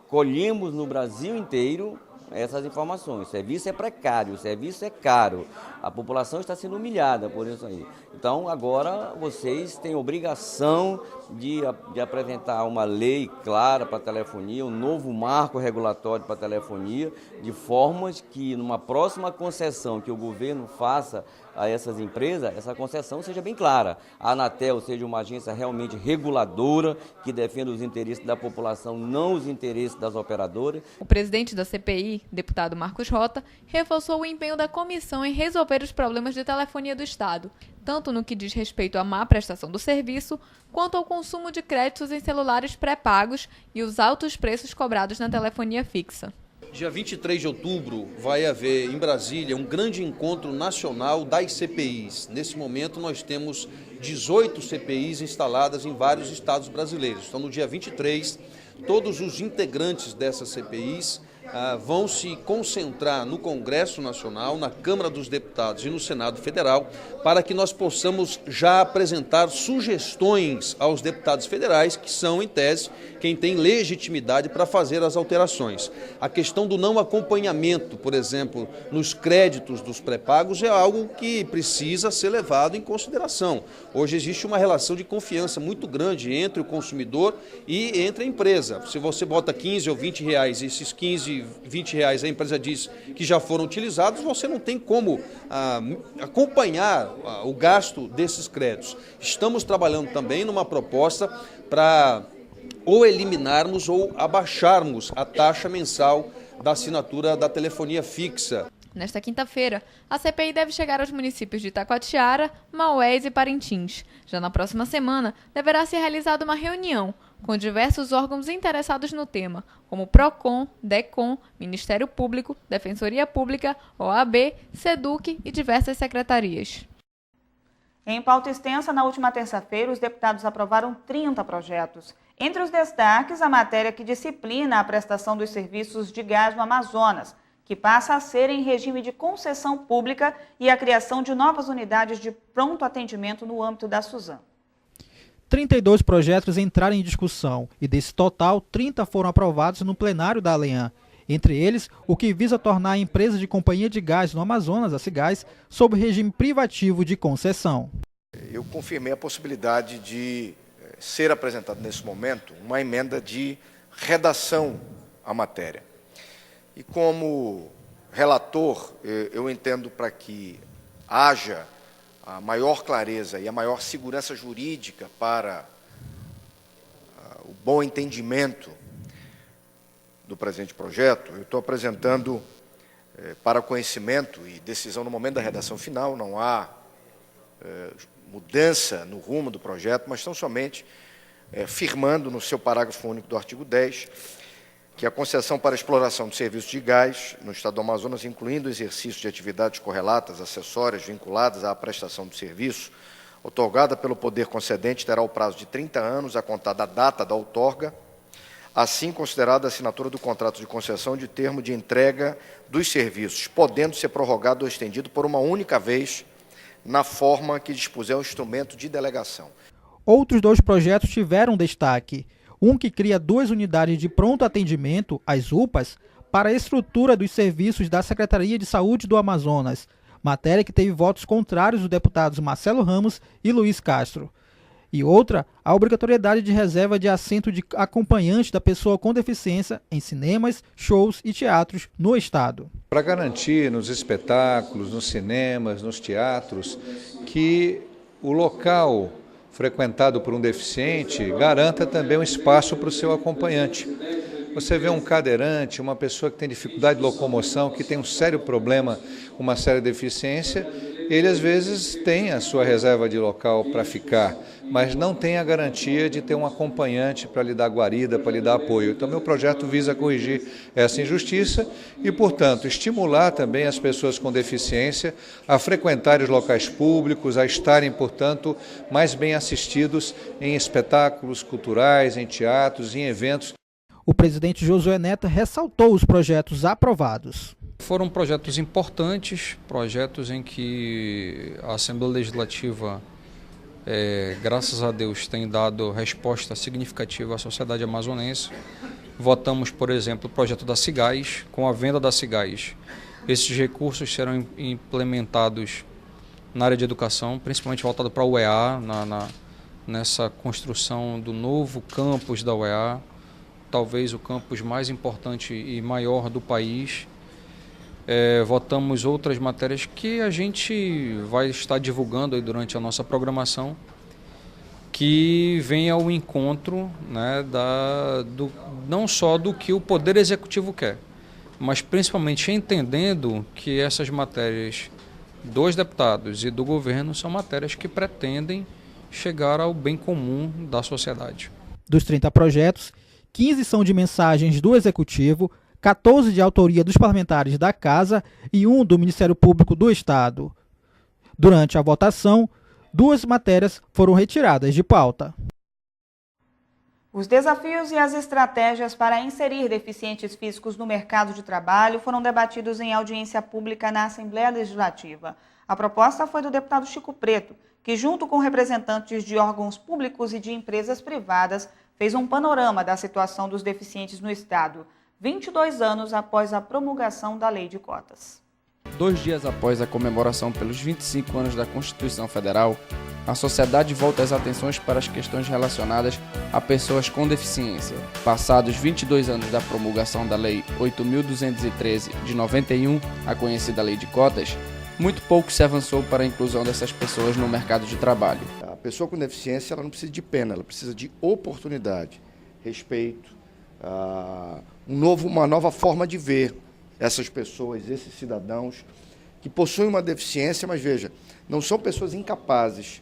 colhemos no Brasil inteiro essas informações. O serviço é precário, o serviço é caro, a população está sendo humilhada por isso aí. Então, agora vocês têm obrigação de apresentar uma lei clara para a telefonia, um novo marco regulatório para a telefonia, de formas que numa próxima concessão que o governo faça a essas empresas, essa concessão seja bem clara. A Anatel seja uma agência realmente reguladora, que defenda os interesses da população, não os interesses das operadoras. O presidente da CPI, deputado Marcos Rota, reforçou o empenho da comissão em resolver os problemas de telefonia do Estado, tanto no que diz respeito à má prestação do serviço, quanto ao consumo de créditos em celulares pré-pagos e os altos preços cobrados na telefonia fixa. Dia 23 de outubro vai haver em Brasília um grande encontro nacional das CPIs. Nesse momento nós temos 18 CPIs instaladas em vários estados brasileiros. Então no dia 23, todos os integrantes dessas CPIs vão se concentrar no Congresso Nacional, na Câmara dos Deputados e no Senado Federal, para que nós possamos já apresentar sugestões aos deputados federais, que são, em tese, quem tem legitimidade para fazer as alterações. A questão do não acompanhamento, por exemplo, nos créditos dos pré-pagos, é algo que precisa ser levado em consideração. Hoje existe uma relação de confiança muito grande entre o consumidor e entre a empresa. Se você bota 15 ou 20 reais, esses 15, 20 reais a empresa diz que já foram utilizados, você não tem como acompanhar o gasto desses créditos. Estamos trabalhando também numa proposta para ou eliminarmos ou abaixarmos a taxa mensal da assinatura da telefonia fixa. Nesta quinta-feira, a CPI deve chegar aos municípios de Itacoatiara, Maués e Parintins. Já na próxima semana, deverá ser realizada uma reunião com diversos órgãos interessados no tema, como PROCON, DECOM, Ministério Público, Defensoria Pública, OAB, SEDUC e diversas secretarias. Em pauta extensa, na última terça-feira, os deputados aprovaram 30 projetos. Entre os destaques, a matéria que disciplina a prestação dos serviços de gás no Amazonas, que passa a ser em regime de concessão pública, e a criação de novas unidades de pronto atendimento no âmbito da Suzam. 32 projetos entraram em discussão e, desse total, 30 foram aprovados no plenário da ALEAN. Entre eles, o que visa tornar a empresa de companhia de gás no Amazonas, a Cigás, sob regime privativo de concessão. Eu confirmei a possibilidade de ser apresentado nesse momento uma emenda de redação à matéria. E como relator, eu entendo para que haja a maior clareza e a maior segurança jurídica para o bom entendimento do presente projeto, eu estou apresentando para conhecimento e decisão no momento da redação final. Não há mudança no rumo do projeto, mas estão somente firmando no seu parágrafo único do artigo 10 que a concessão para exploração de serviços de gás no estado do Amazonas, incluindo o exercício de atividades correlatas, acessórias, vinculadas à prestação do serviço, outorgada pelo poder concedente, terá o prazo de 30 anos a contar da data da outorga, assim considerada a assinatura do contrato de concessão de termo de entrega dos serviços, podendo ser prorrogado ou estendido por uma única vez, na forma que dispuser o instrumento de delegação. Outros 2 projetos tiveram destaque. Um que cria 2 unidades de pronto atendimento, as UPAs, para a estrutura dos serviços da Secretaria de Saúde do Amazonas, matéria que teve votos contrários dos deputados Marcelo Ramos e Luiz Castro. E outra, a obrigatoriedade de reserva de assento de acompanhante da pessoa com deficiência em cinemas, shows e teatros no estado. Para garantir nos espetáculos, nos cinemas, nos teatros, que o local frequentado por um deficiente garanta também um espaço para o seu acompanhante. Você vê um cadeirante, uma pessoa que tem dificuldade de locomoção, que tem um sério problema, uma séria deficiência, ele às vezes tem a sua reserva de local para ficar, mas não tem a garantia de ter um acompanhante para lhe dar guarida, para lhe dar apoio. Então, meu projeto visa corrigir essa injustiça e, portanto, estimular também as pessoas com deficiência a frequentarem os locais públicos, a estarem, portanto, mais bem assistidos em espetáculos culturais, em teatros, em eventos. O presidente Josué Neto ressaltou os projetos aprovados. Foram projetos importantes, projetos em que a Assembleia Legislativa, graças a Deus, tem dado resposta significativa à sociedade amazonense. Votamos, por exemplo, o projeto da Cigás, com a venda da Cigás. Esses recursos serão implementados na área de educação, principalmente voltado para a UEA, nessa construção do novo campus da UEA, talvez o campus mais importante e maior do país. Votamos outras matérias que a gente vai estar divulgando aí durante a nossa programação, que vem ao encontro, né, não só do que o Poder Executivo quer, mas principalmente entendendo que essas matérias dos deputados e do governo são matérias que pretendem chegar ao bem comum da sociedade. Dos 30 projetos, 15 são de mensagens do Executivo, 14 de autoria dos parlamentares da Casa e 1 do Ministério Público do Estado. Durante a votação, 2 matérias foram retiradas de pauta. Os desafios e as estratégias para inserir deficientes físicos no mercado de trabalho foram debatidos em audiência pública na Assembleia Legislativa. A proposta foi do deputado Chico Preto, que, junto com representantes de órgãos públicos e de empresas privadas, fez um panorama da situação dos deficientes no Estado, 22 anos após a promulgação da Lei de Cotas. 2 dias após a comemoração pelos 25 anos da Constituição Federal, a sociedade volta as atenções para as questões relacionadas a pessoas com deficiência. Passados 22 anos da promulgação da Lei 8.213 de 91, a conhecida Lei de Cotas, muito pouco se avançou para a inclusão dessas pessoas no mercado de trabalho. A pessoa com deficiência ela não precisa de pena, ela precisa de oportunidade, respeito, uma nova forma de ver essas pessoas, esses cidadãos que possuem uma deficiência, mas veja, não são pessoas incapazes,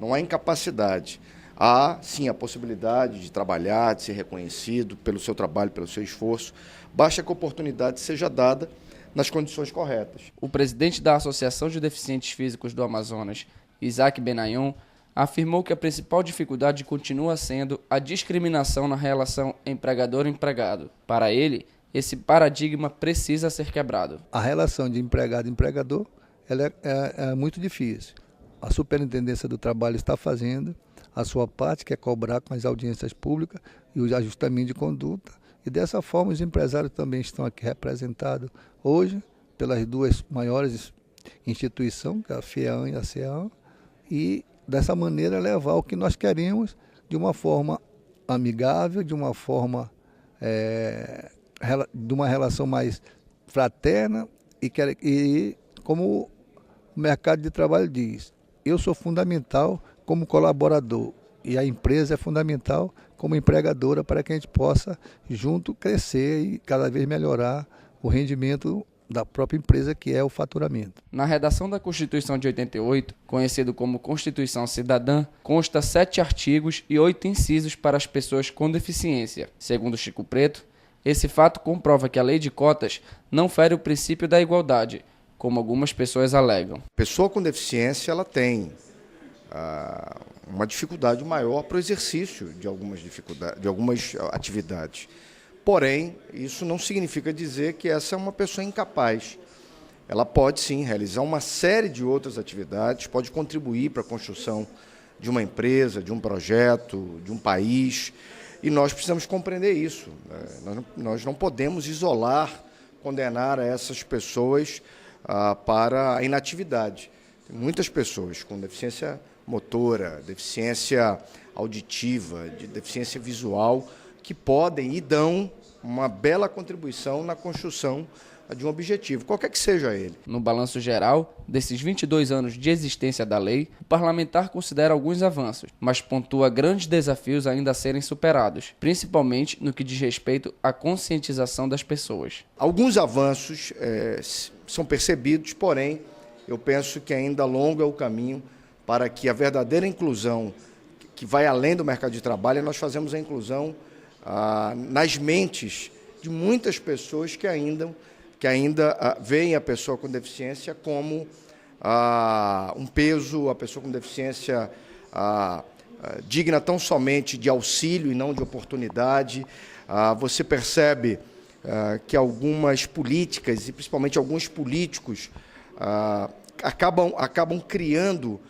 não há incapacidade. Há, sim, a possibilidade de trabalhar, de ser reconhecido pelo seu trabalho, pelo seu esforço, basta que a oportunidade seja dada nas condições corretas. O presidente da Associação de Deficientes Físicos do Amazonas, Isaac Benayon, afirmou que a principal dificuldade continua sendo a discriminação na relação empregador-empregado. Para ele, esse paradigma precisa ser quebrado. A relação de empregado e empregador ela é muito difícil. A Superintendência do Trabalho está fazendo a sua parte, que é cobrar com as audiências públicas e o ajustamento de conduta. E dessa forma os empresários também estão aqui representados hoje pelas 2 maiores instituições, que é a FEAM e a CEAM, e dessa maneira levar o que nós queremos de uma forma amigável, de uma forma de uma relação mais fraterna e como o mercado de trabalho diz, eu sou fundamental como colaborador e a empresa é fundamental como empregadora para que a gente possa junto crescer e cada vez melhorar o rendimento da própria empresa, que é o faturamento. Na redação da Constituição de 88, conhecido como Constituição Cidadã, consta 7 artigos e 8 incisos para as pessoas com deficiência. Segundo Chico Preto, esse fato comprova que a Lei de Cotas não fere o princípio da igualdade, como algumas pessoas alegam. A pessoa com deficiência ela tem uma dificuldade maior para o exercício de algumas atividades. Porém, isso não significa dizer que essa é uma pessoa incapaz. Ela pode, sim, realizar uma série de outras atividades, pode contribuir para a construção de uma empresa, de um projeto, de um país, e nós precisamos compreender isso. Nós não podemos isolar, condenar essas pessoas para a inatividade. Tem muitas pessoas com deficiência motora, deficiência auditiva, de deficiência visual, que podem e dão uma bela contribuição na construção de um objetivo, qualquer que seja ele. No balanço geral, desses 22 anos de existência da lei, o parlamentar considera alguns avanços, mas pontua grandes desafios ainda a serem superados, principalmente no que diz respeito à conscientização das pessoas. Alguns avanços são percebidos, porém, eu penso que ainda longo é o caminho para que a verdadeira inclusão, que vai além do mercado de trabalho, nós fazemos a inclusão nas mentes de muitas pessoas que ainda veem a pessoa com deficiência como um peso, a pessoa com deficiência digna tão somente de auxílio e não de oportunidade. Você percebe que algumas políticas, e principalmente alguns políticos, acabam criando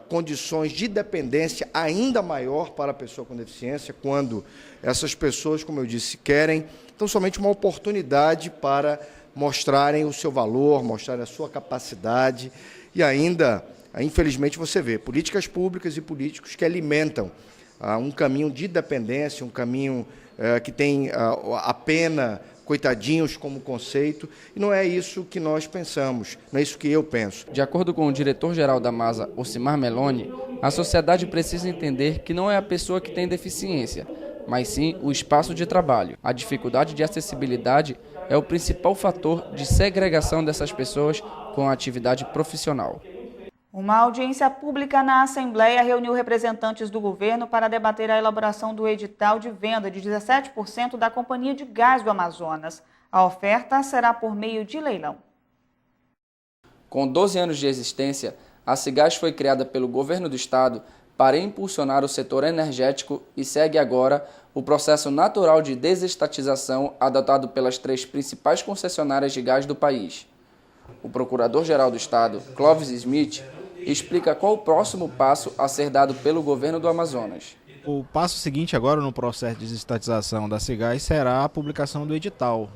condições de dependência ainda maior para a pessoa com deficiência, quando essas pessoas, como eu disse, querem tão somente uma oportunidade para mostrarem o seu valor, mostrarem a sua capacidade, e ainda, infelizmente, você vê políticas públicas e políticos que alimentam um caminho de dependência, um caminho que tem a pena, coitadinhos como conceito, e não é isso que nós pensamos, não é isso que eu penso. De acordo com o diretor-geral da MASA, Ocimar Meloni, a sociedade precisa entender que não é a pessoa que tem deficiência, mas sim o espaço de trabalho. A dificuldade de acessibilidade é o principal fator de segregação dessas pessoas com a atividade profissional. Uma audiência pública na Assembleia reuniu representantes do governo para debater a elaboração do edital de venda de 17% da Companhia de Gás do Amazonas. A oferta será por meio de leilão. Com 12 anos de existência, a Cigás foi criada pelo governo do estado para impulsionar o setor energético e segue agora o processo natural de desestatização adotado pelas 3 principais concessionárias de gás do país. O procurador-geral do estado, Clóvis Smith, explica qual o próximo passo a ser dado pelo governo do Amazonas. O passo seguinte agora no processo de desestatização da Cigás será a publicação do edital,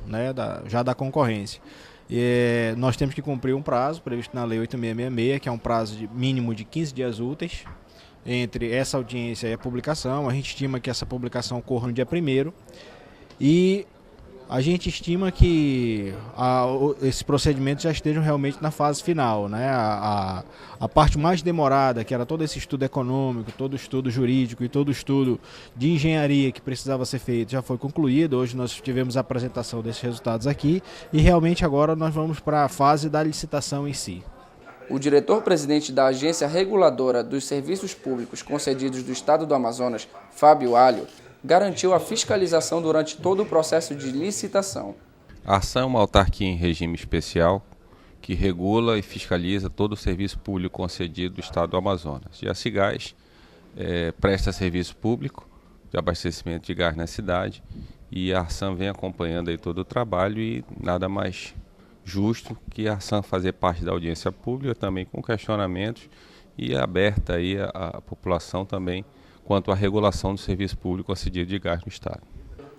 já da concorrência. Nós temos que cumprir um prazo previsto na Lei 8666, que é um prazo mínimo de 15 dias úteis entre essa audiência e a publicação. A gente estima que essa publicação ocorra no dia 1º e a gente estima que esses procedimentos já estejam realmente na fase final, né? A parte mais demorada, que era todo esse estudo econômico, todo o estudo jurídico e todo o estudo de engenharia que precisava ser feito, já foi concluído. Hoje nós tivemos a apresentação desses resultados aqui e realmente agora nós vamos para a fase da licitação em si. O diretor-presidente da Agência Reguladora dos Serviços Públicos Concedidos do Estado do Amazonas, Fábio Alho, garantiu a fiscalização durante todo o processo de licitação. A Arsan é uma autarquia em regime especial que regula e fiscaliza todo o serviço público concedido do Estado do Amazonas. E a Cigás presta serviço público de abastecimento de gás na cidade e a Arsan vem acompanhando aí todo o trabalho e nada mais justo que a Arsan fazer parte da audiência pública também com questionamentos e aberta aí a população também quanto à regulação do serviço público concedido de gás no Estado.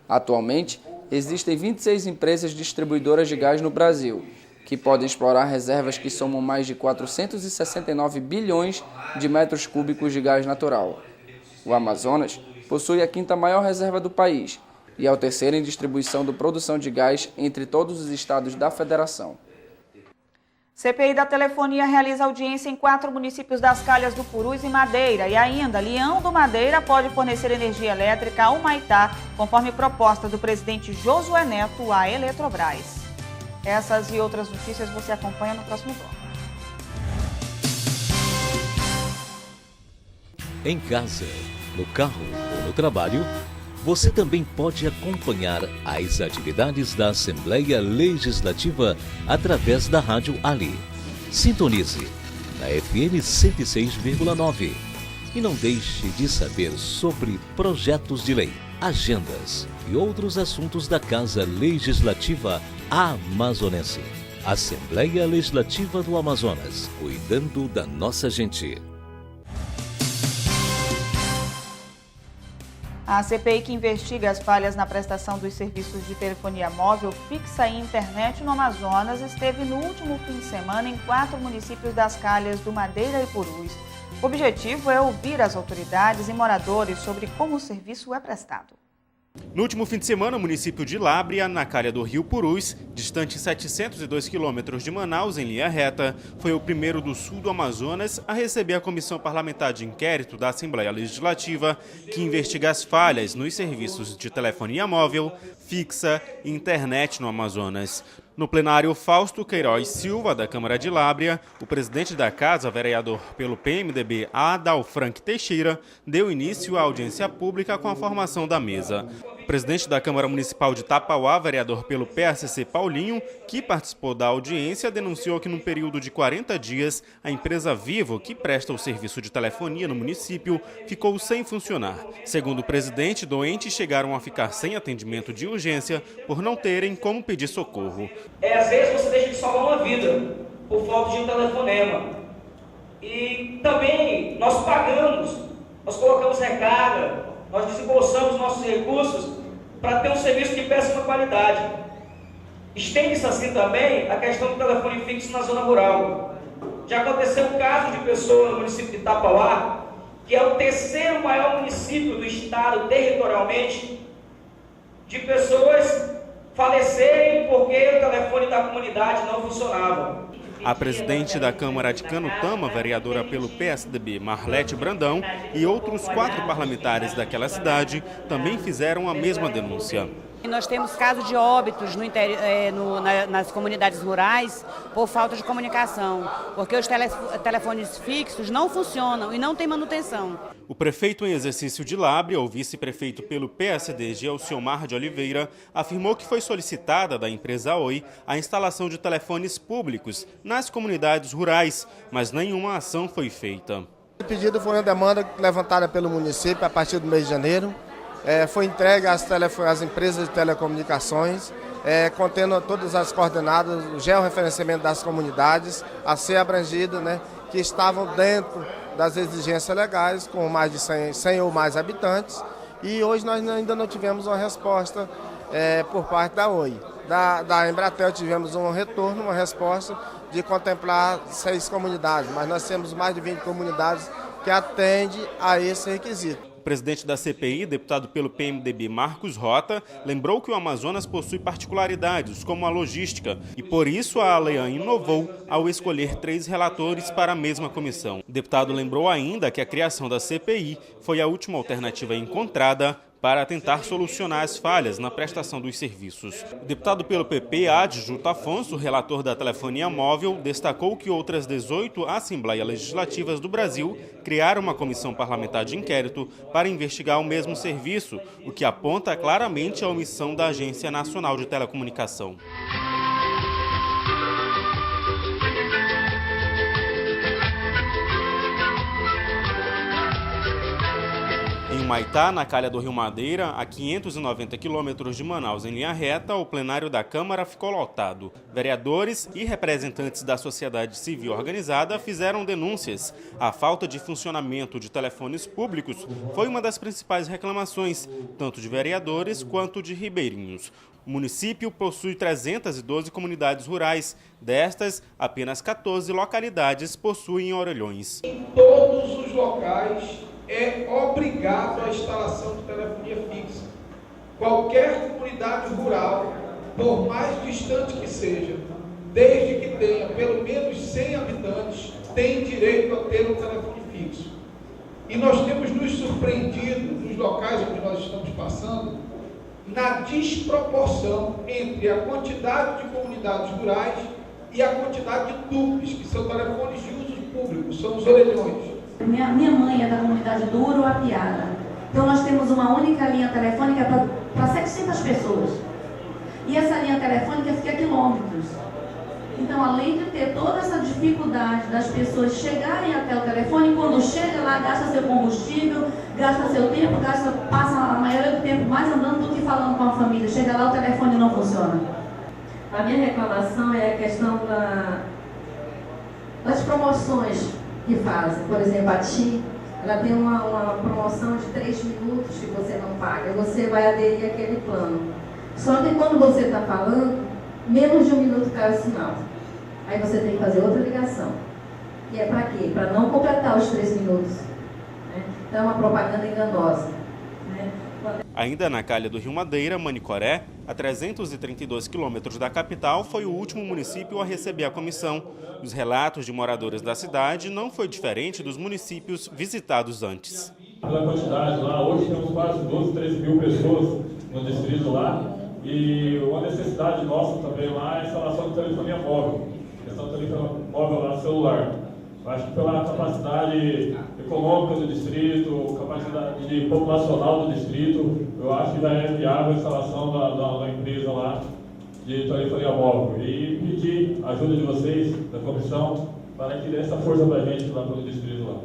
Atualmente, existem 26 empresas distribuidoras de gás no Brasil, que podem explorar reservas que somam mais de 469 bilhões de metros cúbicos de gás natural. O Amazonas possui a 5ª maior reserva do país e é o 3º em distribuição de produção de gás entre todos os estados da federação. CPI da Telefonia realiza audiência em 4 municípios das Calhas do Purus e Madeira. E ainda, Leão do Madeira pode fornecer energia elétrica ao Humaitá, conforme proposta do presidente Josué Neto à Eletrobras. Essas e outras notícias você acompanha no próximo bloco. Em casa, no carro ou no trabalho, você também pode acompanhar as atividades da Assembleia Legislativa através da Rádio Ali. Sintonize na FM 106,9 e não deixe de saber sobre projetos de lei, agendas e outros assuntos da Casa Legislativa Amazonense. Assembleia Legislativa do Amazonas, cuidando da nossa gente. A CPI que investiga as falhas na prestação dos serviços de telefonia móvel fixa e internet no Amazonas esteve no último fim de semana em 4 municípios das calhas do Madeira e Purus. O objetivo é ouvir as autoridades e moradores sobre como o serviço é prestado. No último fim de semana, o município de Lábrea, na calha do rio Purus, distante 702 quilômetros de Manaus, em linha reta, foi o primeiro do sul do Amazonas a receber a Comissão Parlamentar de Inquérito da Assembleia Legislativa, que investiga as falhas nos serviços de telefonia móvel, fixa e internet no Amazonas. No plenário, Fausto Queiroz Silva, da Câmara de Lábrea, o presidente da Casa, vereador pelo PMDB Adalfrank Teixeira, deu início à audiência pública com a formação da mesa. O presidente da Câmara Municipal de Tapauá, vereador pelo PSC Paulinho, que participou da audiência, denunciou que num período de 40 dias, a empresa Vivo, que presta o serviço de telefonia no município, ficou sem funcionar. Segundo o presidente, doentes chegaram a ficar sem atendimento de urgência por não terem como pedir socorro. Às vezes você deixa de salvar uma vida por falta de um telefonema. E também nós pagamos, nós colocamos recarga, nós desembolsamos nossos recursos para ter um serviço de péssima qualidade. Estende-se assim também a questão do telefone fixo na zona rural. Já aconteceu um caso de pessoa no município de Tapauá, que é o 3º maior município do estado territorialmente, de pessoas falecerem porque o telefone da comunidade não funcionava. A presidente da Câmara de Canutama, vereadora pelo PSDB, Marlete Brandão, e outros 4 parlamentares daquela cidade também fizeram a mesma denúncia. Nós temos casos de óbitos nas comunidades rurais por falta de comunicação, porque os telefones fixos não funcionam e não tem manutenção. O prefeito em exercício de Lábrea, o vice-prefeito pelo PSD, Gelsiomar de Oliveira, afirmou que foi solicitada da empresa Oi a instalação de telefones públicos nas comunidades rurais, mas nenhuma ação foi feita. O pedido foi uma demanda levantada pelo município a partir do mês de janeiro. Foi entregue às empresas de telecomunicações, contendo todas as coordenadas, o georreferenciamento das comunidades a ser abrangido, que estavam dentro das exigências legais, com mais de 100 ou mais habitantes. E hoje nós ainda não tivemos uma resposta por parte da Oi. Da Embratel tivemos um retorno, uma resposta de contemplar 6 comunidades, mas nós temos mais de 20 comunidades que atendem a esse requisito. O presidente da CPI, deputado pelo PMDB Marcos Rota, lembrou que o Amazonas possui particularidades, como a logística, e por isso a ALEAN inovou ao escolher 3 relatores para a mesma comissão. O deputado lembrou ainda que a criação da CPI foi a última alternativa encontrada para tentar solucionar as falhas na prestação dos serviços. O deputado pelo PP, Adjuto Afonso, relator da telefonia móvel, destacou que outras 18 Assembleias Legislativas do Brasil criaram uma comissão parlamentar de inquérito para investigar o mesmo serviço, o que aponta claramente a omissão da Agência Nacional de Telecomunicação. Em Humaitá, na calha do rio Madeira, a 590 quilômetros de Manaus em linha reta, o plenário da Câmara ficou lotado. Vereadores e representantes da sociedade civil organizada fizeram denúncias. A falta de funcionamento de telefones públicos foi uma das principais reclamações, tanto de vereadores quanto de ribeirinhos. O município possui 312 comunidades rurais. Destas, apenas 14 localidades possuem orelhões. Em todos os locais é obrigado a instalação de telefonia fixa. Qualquer comunidade rural, por mais distante que seja, desde que tenha pelo menos 100 habitantes, tem direito a ter um telefone fixo. E nós temos nos surpreendido nos locais onde nós estamos passando, na desproporção entre a quantidade de comunidades rurais e a quantidade de TUPs, que são telefones de uso público, são os orelhões. Minha mãe é da comunidade do Uruapiara. Então nós temos uma única linha telefônica para 700 pessoas. E essa linha telefônica fica a quilômetros. Então, além de ter toda essa dificuldade das pessoas chegarem até o telefone, quando chega lá, gasta seu combustível, gasta seu tempo, passa a maioria do tempo mais andando do que falando com a família. Chega lá, o telefone não funciona. A minha reclamação é a questão das promoções que fazem. Por exemplo, a TIM ela tem uma promoção de 3 minutos que você não paga, você vai aderir àquele plano. Só que quando você está falando, menos de 1 minuto cai o sinal. Aí você tem que fazer outra ligação. E é para quê? Para não completar os 3 minutos. Né? Então é uma propaganda enganosa. Né? Ainda na calha do Rio Madeira, Manicoré, a 332 quilômetros da capital, foi o último município a receber a comissão. Os relatos de moradores da cidade não foi diferente dos municípios visitados antes. Pela quantidade lá, hoje temos quase 12, 13 mil pessoas no distrito lá, e uma necessidade nossa também lá é a instalação de telefonia móvel, questão de telefonia móvel lá celular. Acho que pela capacidade econômica do distrito, capacidade populacional do distrito, eu acho que já é viável a instalação da empresa lá de telefonia móvel. E pedir a ajuda de vocês, da comissão, para que dê essa força para a gente lá pelo distrito lá.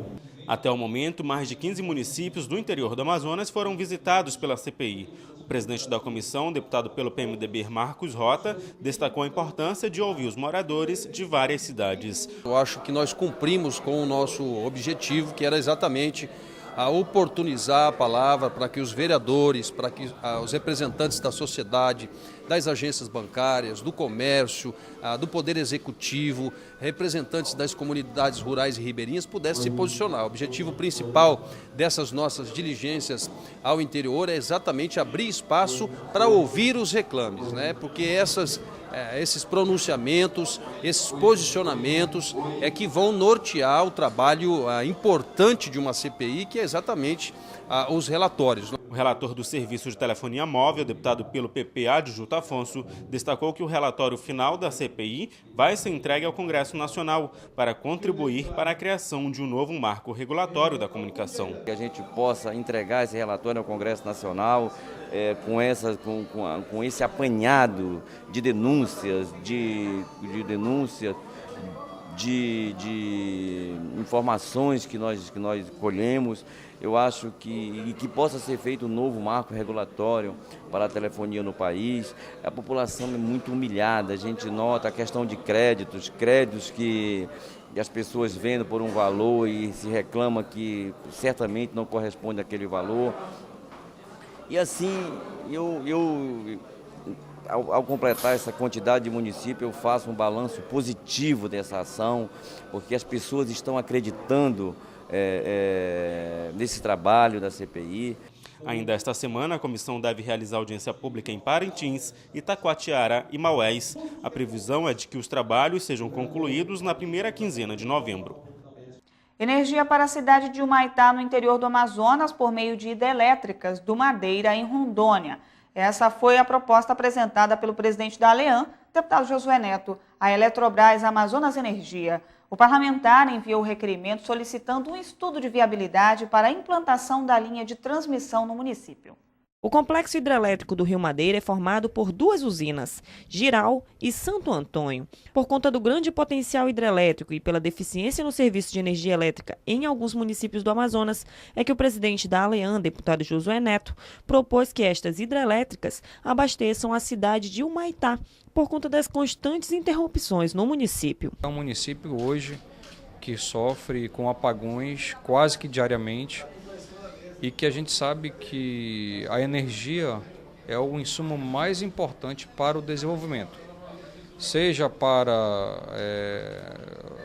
Até o momento, mais de 15 municípios do interior do Amazonas foram visitados pela CPI. O presidente da comissão, deputado pelo PMDB Marcos Rota, destacou a importância de ouvir os moradores de várias cidades. Eu acho que nós cumprimos com o nosso objetivo, que era exatamente a oportunizar a palavra para que os vereadores, para que os representantes da sociedade, das agências bancárias, do comércio, do poder executivo, representantes das comunidades rurais e ribeirinhas pudessem se posicionar. O objetivo principal dessas nossas diligências ao interior é exatamente abrir espaço para ouvir os reclames, né? Porque esses pronunciamentos, esses posicionamentos é que vão nortear o trabalho importante de uma CPI, que é exatamente os relatórios. O relator do Serviço de Telefonia Móvel, deputado pelo PP Adjuto Afonso, destacou que o relatório final da CPI vai ser entregue ao Congresso Nacional para contribuir para a criação de um novo marco regulatório da comunicação. Que a gente possa entregar esse relatório ao Congresso Nacional com esse apanhado de denúncias, de informações que nós colhemos. Eu acho que possa ser feito um novo marco regulatório para a telefonia no país. A população é muito humilhada, a gente nota a questão de créditos que as pessoas vendem por um valor e se reclama que certamente não corresponde àquele valor. E assim, ao completar essa quantidade de municípios, eu faço um balanço positivo dessa ação, porque as pessoas estão acreditando nesse trabalho da CPI. Ainda esta semana, a comissão deve realizar audiência pública em Parintins, Itacoatiara e Maués. A previsão é de que os trabalhos sejam concluídos na primeira quinzena de novembro. Energia para a cidade de Humaitá, no interior do Amazonas, por meio de hidrelétricas do Madeira, em Rondônia. Essa foi a proposta apresentada pelo presidente da ALEAN, deputado Josué Neto, à Eletrobras Amazonas Energia. O parlamentar enviou o requerimento solicitando um estudo de viabilidade para a implantação da linha de transmissão no município. O complexo hidrelétrico do Rio Madeira é formado por 2 usinas, Giral e Santo Antônio. Por conta do grande potencial hidrelétrico e pela deficiência no serviço de energia elétrica em alguns municípios do Amazonas, é que o presidente da ALEAN, deputado Josué Neto, propôs que estas hidrelétricas abasteçam a cidade de Humaitá, por conta das constantes interrupções no município. É um município hoje que sofre com apagões quase que diariamente, e que a gente sabe que a energia é o insumo mais importante para o desenvolvimento, seja para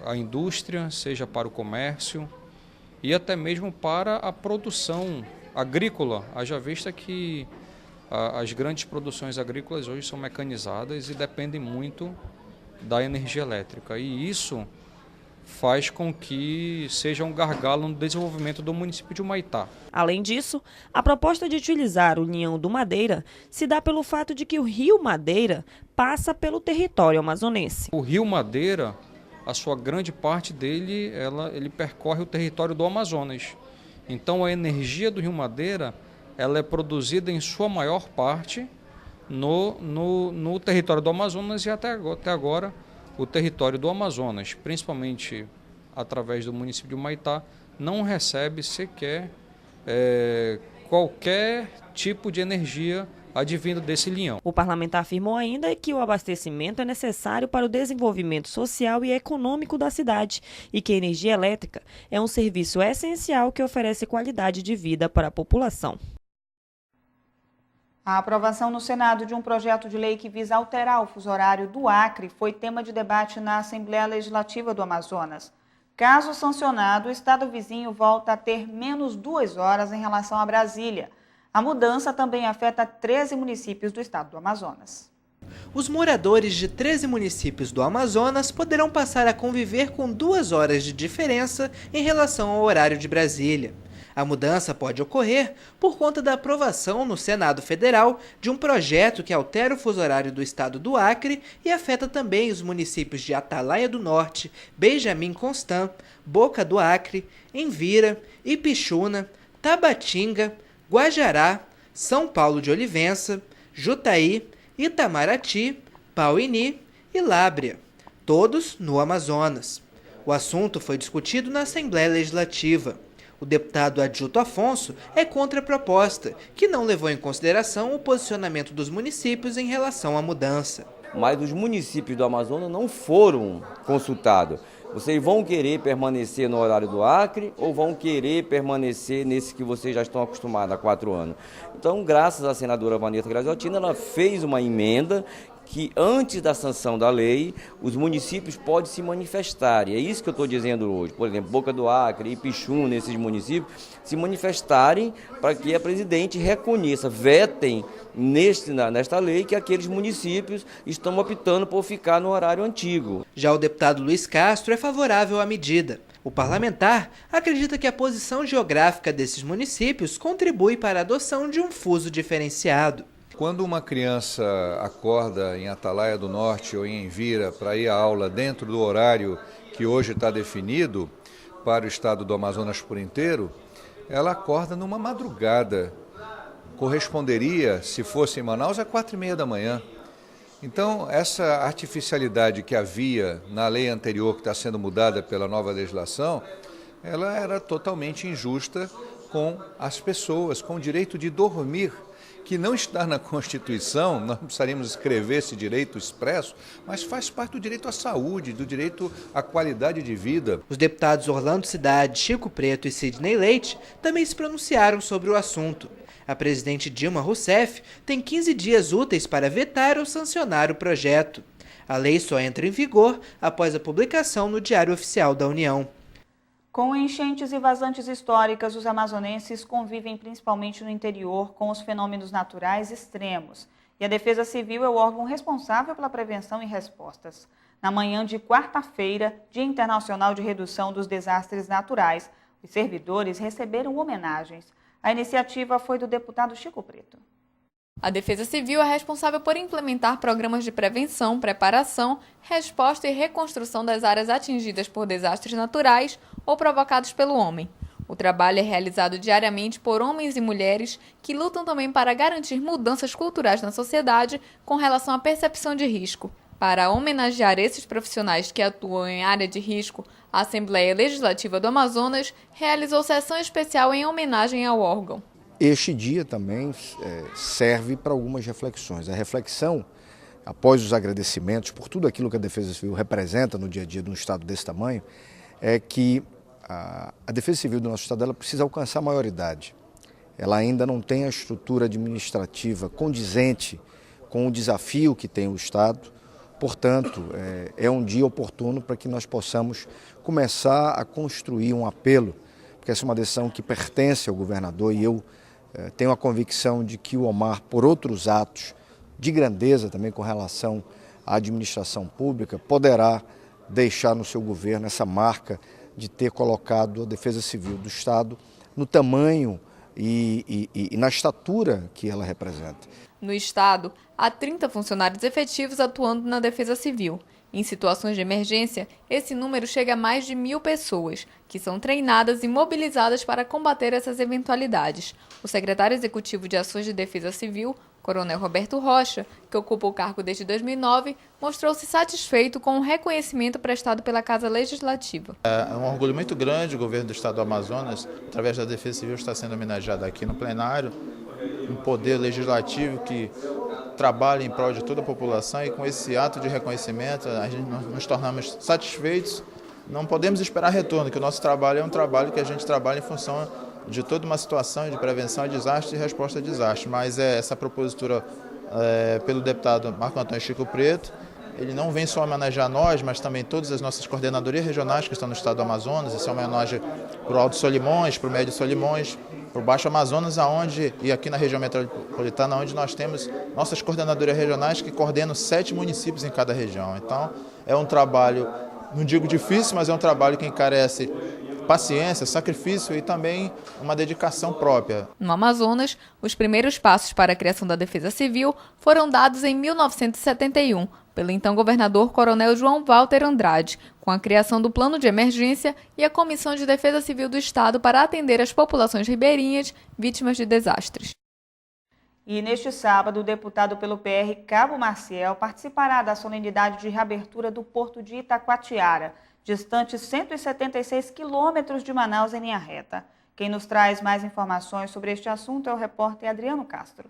a indústria, seja para o comércio e até mesmo para a produção agrícola, haja vista que as grandes produções agrícolas hoje são mecanizadas e dependem muito da energia elétrica, e isso faz com que seja um gargalo no desenvolvimento do município de Humaitá. Além disso, a proposta de utilizar o União do Madeira se dá pelo fato de que o Rio Madeira passa pelo território amazonense. O Rio Madeira, a sua grande parte dele, ele percorre o território do Amazonas. Então a energia do Rio Madeira, ela é produzida em sua maior parte no território do Amazonas, e até agora o território do Amazonas, principalmente através do município de Humaitá, não recebe sequer qualquer tipo de energia advindo desse linhão. O parlamentar afirmou ainda que o abastecimento é necessário para o desenvolvimento social e econômico da cidade e que a energia elétrica é um serviço essencial que oferece qualidade de vida para a população. A aprovação no Senado de um projeto de lei que visa alterar o fuso horário do Acre foi tema de debate na Assembleia Legislativa do Amazonas. Caso sancionado, o estado vizinho volta a ter menos 2 horas em relação a Brasília. A mudança também afeta 13 municípios do estado do Amazonas. Os moradores de 13 municípios do Amazonas poderão passar a conviver com 2 horas de diferença em relação ao horário de Brasília. A mudança pode ocorrer por conta da aprovação no Senado Federal de um projeto que altera o fuso horário do estado do Acre e afeta também os municípios de Atalaia do Norte, Benjamin Constant, Boca do Acre, Envira, Ipixuna, Tabatinga, Guajará, São Paulo de Olivença, Jutaí, Itamaraty, Pauini e Lábrea, todos no Amazonas. O assunto foi discutido na Assembleia Legislativa. O deputado Adjuto Afonso é contra a proposta, que não levou em consideração o posicionamento dos municípios em relação à mudança. Mas os municípios do Amazonas não foram consultados. Vocês vão querer permanecer no horário do Acre ou vão querer permanecer nesse que vocês já estão acostumados há 4 anos? Então, graças à senadora Vanessa Graziotina, ela fez uma emenda que antes da sanção da lei, os municípios podem se manifestar. E é isso que eu estou dizendo hoje. Por exemplo, Boca do Acre, Ipixuna, esses municípios, se manifestarem para que a presidente reconheça, vetem nesta lei que aqueles municípios estão optando por ficar no horário antigo. Já o deputado Luiz Castro é favorável à medida. O parlamentar acredita que a posição geográfica desses municípios contribui para a adoção de um fuso diferenciado. Quando uma criança acorda em Atalaia do Norte ou em Envira para ir à aula dentro do horário que hoje está definido para o estado do Amazonas por inteiro, ela acorda numa madrugada. Corresponderia, se fosse em Manaus, a 4h30 da manhã. Então, essa artificialidade que havia na lei anterior, que está sendo mudada pela nova legislação, ela era totalmente injusta com as pessoas, com o direito de dormir, que não está na Constituição, nós precisaríamos escrever esse direito expresso, mas faz parte do direito à saúde, do direito à qualidade de vida. Os deputados Orlando Cidade, Chico Preto e Sidney Leite também se pronunciaram sobre o assunto. A presidente Dilma Rousseff tem 15 dias úteis para vetar ou sancionar o projeto. A lei só entra em vigor após a publicação no Diário Oficial da União. Com enchentes e vazantes históricas, os amazonenses convivem principalmente no interior com os fenômenos naturais extremos. E a Defesa Civil é o órgão responsável pela prevenção e respostas. Na manhã de quarta-feira, Dia Internacional de Redução dos Desastres Naturais, os servidores receberam homenagens. A iniciativa foi do deputado Chico Preto. A Defesa Civil é responsável por implementar programas de prevenção, preparação, resposta e reconstrução das áreas atingidas por desastres naturais ou provocados pelo homem. O trabalho é realizado diariamente por homens e mulheres que lutam também para garantir mudanças culturais na sociedade com relação à percepção de risco. Para homenagear esses profissionais que atuam em área de risco, a Assembleia Legislativa do Amazonas realizou sessão especial em homenagem ao órgão. Este dia também serve para algumas reflexões. A reflexão, após os agradecimentos por tudo aquilo que a Defesa Civil representa no dia a dia de um Estado desse tamanho, é que a Defesa Civil do nosso Estado ela precisa alcançar a maioridade. Ela ainda não tem a estrutura administrativa condizente com o desafio que tem o Estado. Portanto, é um dia oportuno para que nós possamos começar a construir um apelo, porque essa é uma decisão que pertence ao governador e eu tenho a convicção de que o Omar, por outros atos de grandeza também com relação à administração pública, poderá deixar no seu governo essa marca de ter colocado a Defesa Civil do Estado no tamanho e na estatura que ela representa. No Estado, há 30 funcionários efetivos atuando na Defesa Civil. Em situações de emergência, esse número chega a mais de 1.000 pessoas, que são treinadas e mobilizadas para combater essas eventualidades. O secretário executivo de Ações de Defesa Civil, Coronel Roberto Rocha, que ocupa o cargo desde 2009, mostrou-se satisfeito com o reconhecimento prestado pela Casa Legislativa. É um orgulho muito grande o governo do Estado do Amazonas, através da Defesa Civil, está sendo homenageado aqui no plenário. um poder legislativo que trabalha em prol de toda a população, e com esse ato de reconhecimento nós nos tornamos satisfeitos. Não podemos esperar retorno, que o nosso trabalho é um trabalho que a gente trabalha em função de toda uma situação de prevenção a desastre e resposta a desastre. Mas essa propositura pelo deputado Marco Antônio Chico Preto, ele não vem só homenagear nós, mas também todas as nossas coordenadorias regionais que estão no estado do Amazonas. Isso é uma homenagem para o Alto Solimões, para o Médio Solimões, para o Baixo Amazonas, e aqui na região metropolitana, onde nós temos nossas coordenadorias regionais que coordenam 7 municípios em cada região. Então, é um trabalho, não digo difícil, mas é um trabalho que encarece paciência, sacrifício e também uma dedicação própria. No Amazonas, os primeiros passos para a criação da Defesa Civil foram dados em 1971, pelo então governador Coronel João Walter Andrade, com a criação do Plano de Emergência e a Comissão de Defesa Civil do Estado para atender as populações ribeirinhas vítimas de desastres. E neste sábado, o deputado pelo PR, Cabo Maciel, participará da solenidade de reabertura do Porto de Itacoatiara, distante 176 quilômetros de Manaus em linha reta. Quem nos traz mais informações sobre este assunto é o repórter Adriano Castro.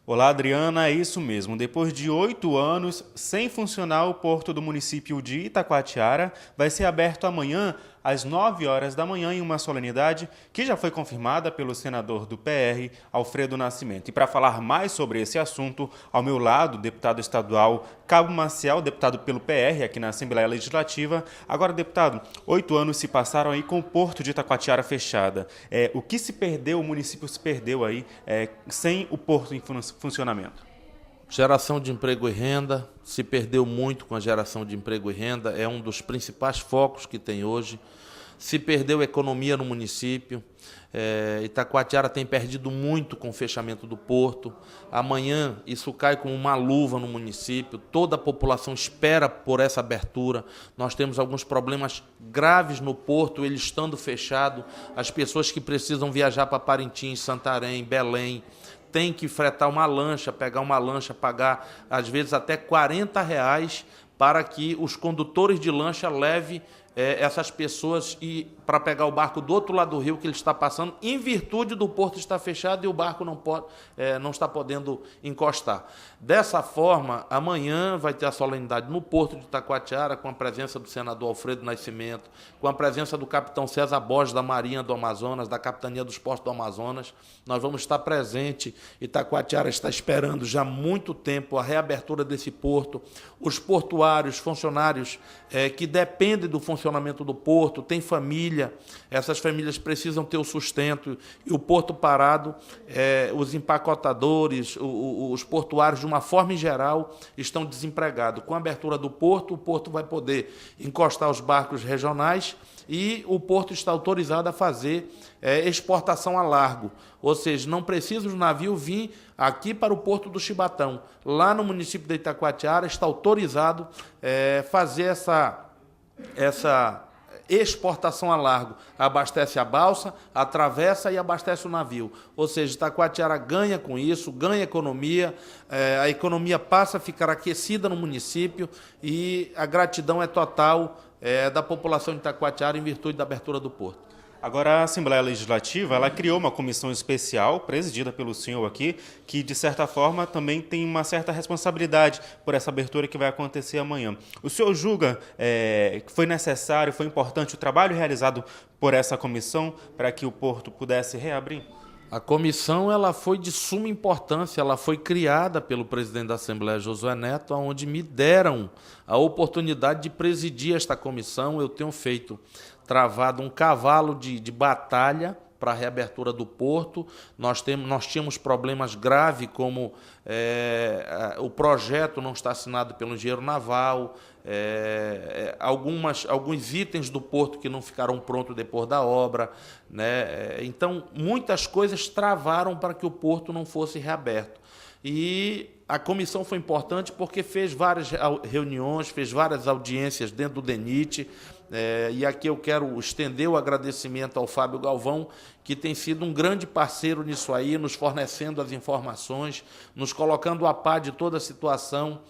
Olá, Adriana, é isso mesmo. Depois de 8 anos sem funcionar, o porto do município de Itacoatiara vai ser aberto amanhã às 9 horas da manhã em uma solenidade que já foi confirmada pelo senador do PR, Alfredo Nascimento. E para falar mais sobre esse assunto, ao meu lado, o deputado estadual Cabo Maciel, deputado pelo PR aqui na Assembleia Legislativa. Agora, deputado, 8 anos se passaram aí com o porto de Itacoatiara fechada. O que se perdeu, o município se perdeu aí sem o porto em funcionamento? Geração de emprego e renda, se perdeu muito com a geração de emprego e renda, é um dos principais focos que tem hoje. Se perdeu economia no município, Itacoatiara tem perdido muito com o fechamento do porto. Amanhã isso cai como uma luva no município, toda a população espera por essa abertura. Nós temos alguns problemas graves no porto, ele estando fechado, as pessoas que precisam viajar para Parintins, Santarém, Belém, tem que fretar uma lancha, pegar uma lancha, pagar às vezes até R$40 para que os condutores de lancha levem essas pessoas para pegar o barco do outro lado do rio que ele está passando, em virtude do porto estar fechado e o barco não está podendo encostar. Dessa forma, amanhã vai ter a solenidade no porto de Itacoatiara, com a presença do senador Alfredo Nascimento, com a presença do capitão César Borges, da Marinha do Amazonas, da Capitania dos Portos do Amazonas. Nós vamos estar presentes. Itacoatiara está esperando já há muito tempo a reabertura desse porto. Os portuários, funcionários que dependem do funcionamento do porto, têm família, essas famílias precisam ter o sustento, e o porto parado, os empacotadores, os portuários, de uma forma em geral, estão desempregados. Com a abertura do porto, o porto vai poder encostar os barcos regionais e o porto está autorizado a fazer exportação a largo, ou seja, não precisa o navio vir aqui para o Porto do Chibatão. Lá no município de Itacoatiara está autorizado fazer essa exportação a largo. Abastece a balsa, atravessa e abastece o navio. Ou seja, Itacoatiara ganha com isso, ganha economia, a economia passa a ficar aquecida no município e a gratidão é total da população de Itacoatiara em virtude da abertura do porto. Agora, a Assembleia Legislativa, ela criou uma comissão especial, presidida pelo senhor aqui, que, de certa forma, também tem uma certa responsabilidade por essa abertura que vai acontecer amanhã. O senhor julga que foi necessário, foi importante o trabalho realizado por essa comissão para que o porto pudesse reabrir? A comissão ela foi de suma importância, ela foi criada pelo presidente da Assembleia, Josué Neto, onde me deram a oportunidade de presidir esta comissão. Eu tenho travado um cavalo de batalha para a reabertura do porto. Nós tínhamos problemas graves, como o projeto não está assinado pelo engenheiro naval, alguns itens do porto que não ficaram prontos depois da obra, né? Então, muitas coisas travaram para que o porto não fosse reaberto. E a comissão foi importante porque fez várias reuniões, fez várias audiências dentro do DENIT, E aqui eu quero estender o agradecimento ao Fábio Galvão, que tem sido um grande parceiro nisso aí, nos fornecendo as informações, nos colocando a par de toda a situação.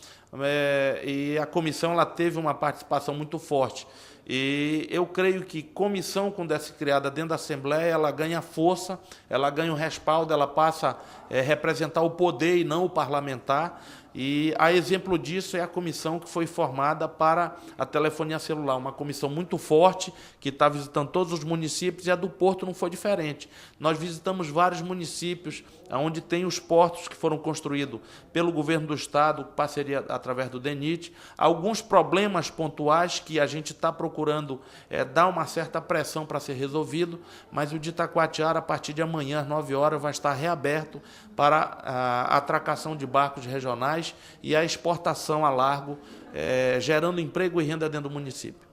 E a comissão ela teve uma participação muito forte. E eu creio que comissão, quando é criada dentro da Assembleia, ela ganha força, ela ganha o respaldo, ela passa a representar o poder e não o parlamentar. E a exemplo disso é a comissão que foi formada para a telefonia celular, uma comissão muito forte, que está visitando todos os municípios, e a do Porto não foi diferente. Nós visitamos vários municípios onde tem os portos que foram construídos pelo governo do Estado, parceria através do DENIT, alguns problemas pontuais que a gente está procurando dar uma certa pressão para ser resolvido, mas o de Itacoatiara, a partir de amanhã, às 9 horas, vai estar reaberto para a atracação de barcos regionais e a exportação a largo, gerando emprego e renda dentro do município.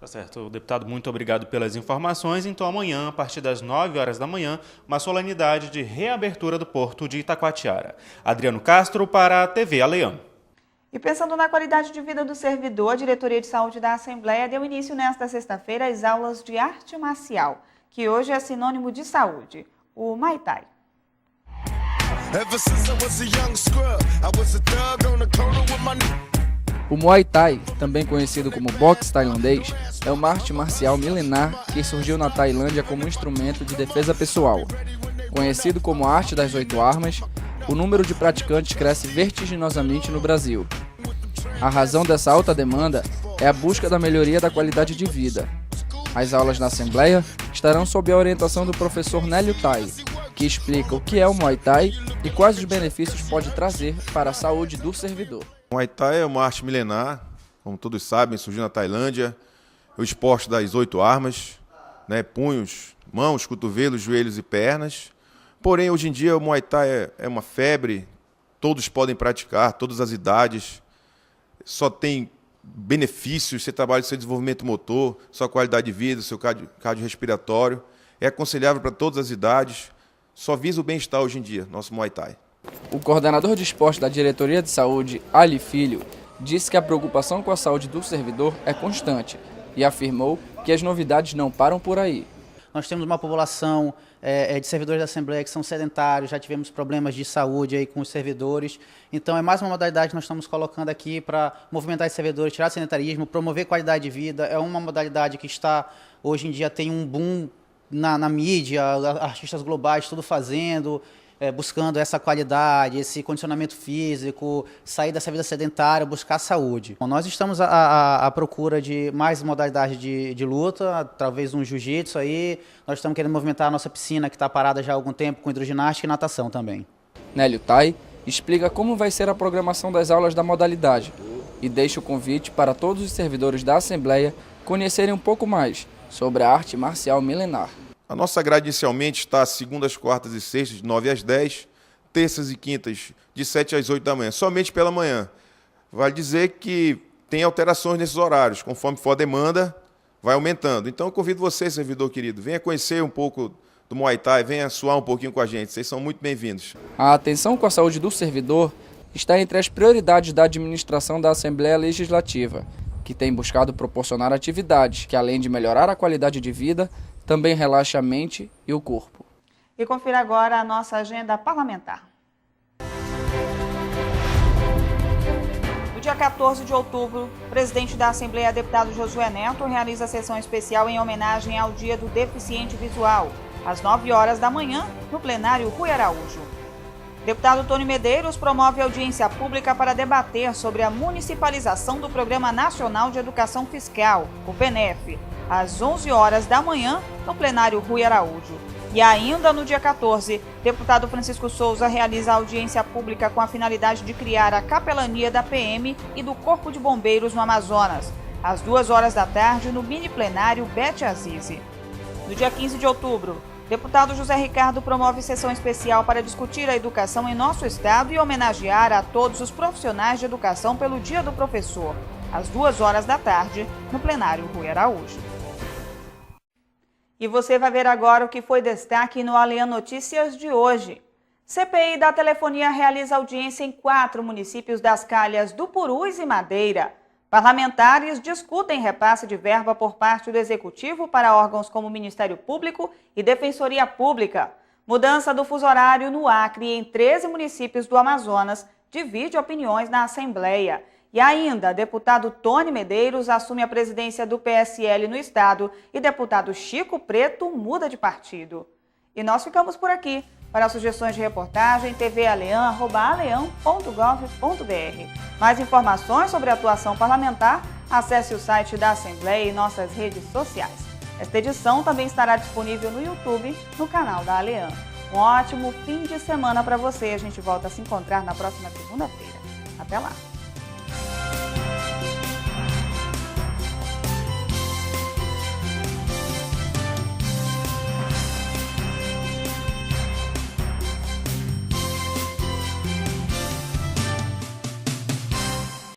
Tá certo, deputado, muito obrigado pelas informações. Então, amanhã, a partir das 9 horas da manhã, uma solenidade de reabertura do porto de Itacoatiara. Adriano Castro para a TV Aleão. E pensando na qualidade de vida do servidor, a Diretoria de Saúde da Assembleia deu início nesta sexta-feira às aulas de arte marcial, que hoje é sinônimo de saúde, o Muay Thai. O Muay Thai, também conhecido como boxe tailandês, é uma arte marcial milenar que surgiu na Tailândia como instrumento de defesa pessoal. Conhecido como a arte das 8 armas, o número de praticantes cresce vertiginosamente no Brasil. A razão dessa alta demanda é a busca da melhoria da qualidade de vida. As aulas na Assembleia estarão sob a orientação do professor Nélio Tai, que explica o que é o Muay Thai e quais os benefícios pode trazer para a saúde do servidor. O Muay Thai é uma arte milenar, como todos sabem, surgiu na Tailândia, o esporte das 8 armas, punhos, mãos, cotovelos, joelhos e pernas. Porém, hoje em dia o Muay Thai é uma febre, todos podem praticar, todas as idades, só tem benefícios, você trabalha o seu desenvolvimento motor, sua qualidade de vida, seu cardiorrespiratório, é aconselhável para todas as idades, só visa o bem-estar hoje em dia, nosso Muay Thai. O coordenador de esporte da Diretoria de Saúde, Ali Filho, disse que a preocupação com a saúde do servidor é constante e afirmou que as novidades não param por aí. Nós temos uma população de servidores da Assembleia que são sedentários, já tivemos problemas de saúde aí com os servidores. Então é mais uma modalidade que nós estamos colocando aqui para movimentar os servidores, tirar o sedentarismo, promover qualidade de vida. É uma modalidade que está, hoje em dia, tem um boom na mídia, artistas globais tudo fazendo, buscando essa qualidade, esse condicionamento físico, sair dessa vida sedentária, buscar saúde. Bom, nós estamos à procura de mais modalidades de luta, talvez um jiu-jitsu aí. Nós estamos querendo movimentar a nossa piscina, que está parada já há algum tempo, com hidroginástica e natação também. Nélio Tai explica como vai ser a programação das aulas da modalidade e deixa o convite para todos os servidores da Assembleia conhecerem um pouco mais sobre a arte marcial milenar. A nossa grade inicialmente está segundas, quartas e sextas, de 9 às 10, terças e quintas, de 7 às 8 da manhã, somente pela manhã. Vale dizer que tem alterações nesses horários, conforme for a demanda, vai aumentando. Então eu convido você, servidor querido, venha conhecer um pouco do Muay Thai, venha suar um pouquinho com a gente, vocês são muito bem-vindos. A atenção com a saúde do servidor está entre as prioridades da administração da Assembleia Legislativa, que tem buscado proporcionar atividades que, além de melhorar a qualidade de vida, também relaxa a mente e o corpo. E confira agora a nossa agenda parlamentar. No dia 14 de outubro, o presidente da Assembleia, deputado Josué Neto, realiza sessão especial em homenagem ao Dia do Deficiente Visual, às 9 horas da manhã, no plenário Rui Araújo. Deputado Tony Medeiros promove audiência pública para debater sobre a municipalização do Programa Nacional de Educação Fiscal, o PNEF, às 11 horas da manhã, no plenário Rui Araújo. E ainda no dia 14, deputado Francisco Souza realiza audiência pública com a finalidade de criar a capelania da PM e do Corpo de Bombeiros no Amazonas, às 2 horas da tarde, no mini plenário Bete Azizi. No dia 15 de outubro, deputado José Ricardo promove sessão especial para discutir a educação em nosso estado e homenagear a todos os profissionais de educação pelo Dia do Professor, às 2 horas da tarde, no plenário Rui Araújo. E você vai ver agora o que foi destaque no Aleão Notícias de hoje. CPI da telefonia realiza audiência em 4 municípios das calhas do Purus e Madeira. Parlamentares discutem repasse de verba por parte do Executivo para órgãos como o Ministério Público e Defensoria Pública. Mudança do fuso horário no Acre e em 13 municípios do Amazonas divide opiniões na Assembleia. E ainda, deputado Tony Medeiros assume a presidência do PSL no estado e deputado Chico Preto muda de partido. E nós ficamos por aqui. Para sugestões de reportagem, tvalean@alean.gov.br. Mais informações sobre a atuação parlamentar, acesse o site da Assembleia e nossas redes sociais. Esta edição também estará disponível no YouTube, no canal da Alean. Um ótimo fim de semana para você. A gente volta a se encontrar na próxima segunda-feira. Até lá!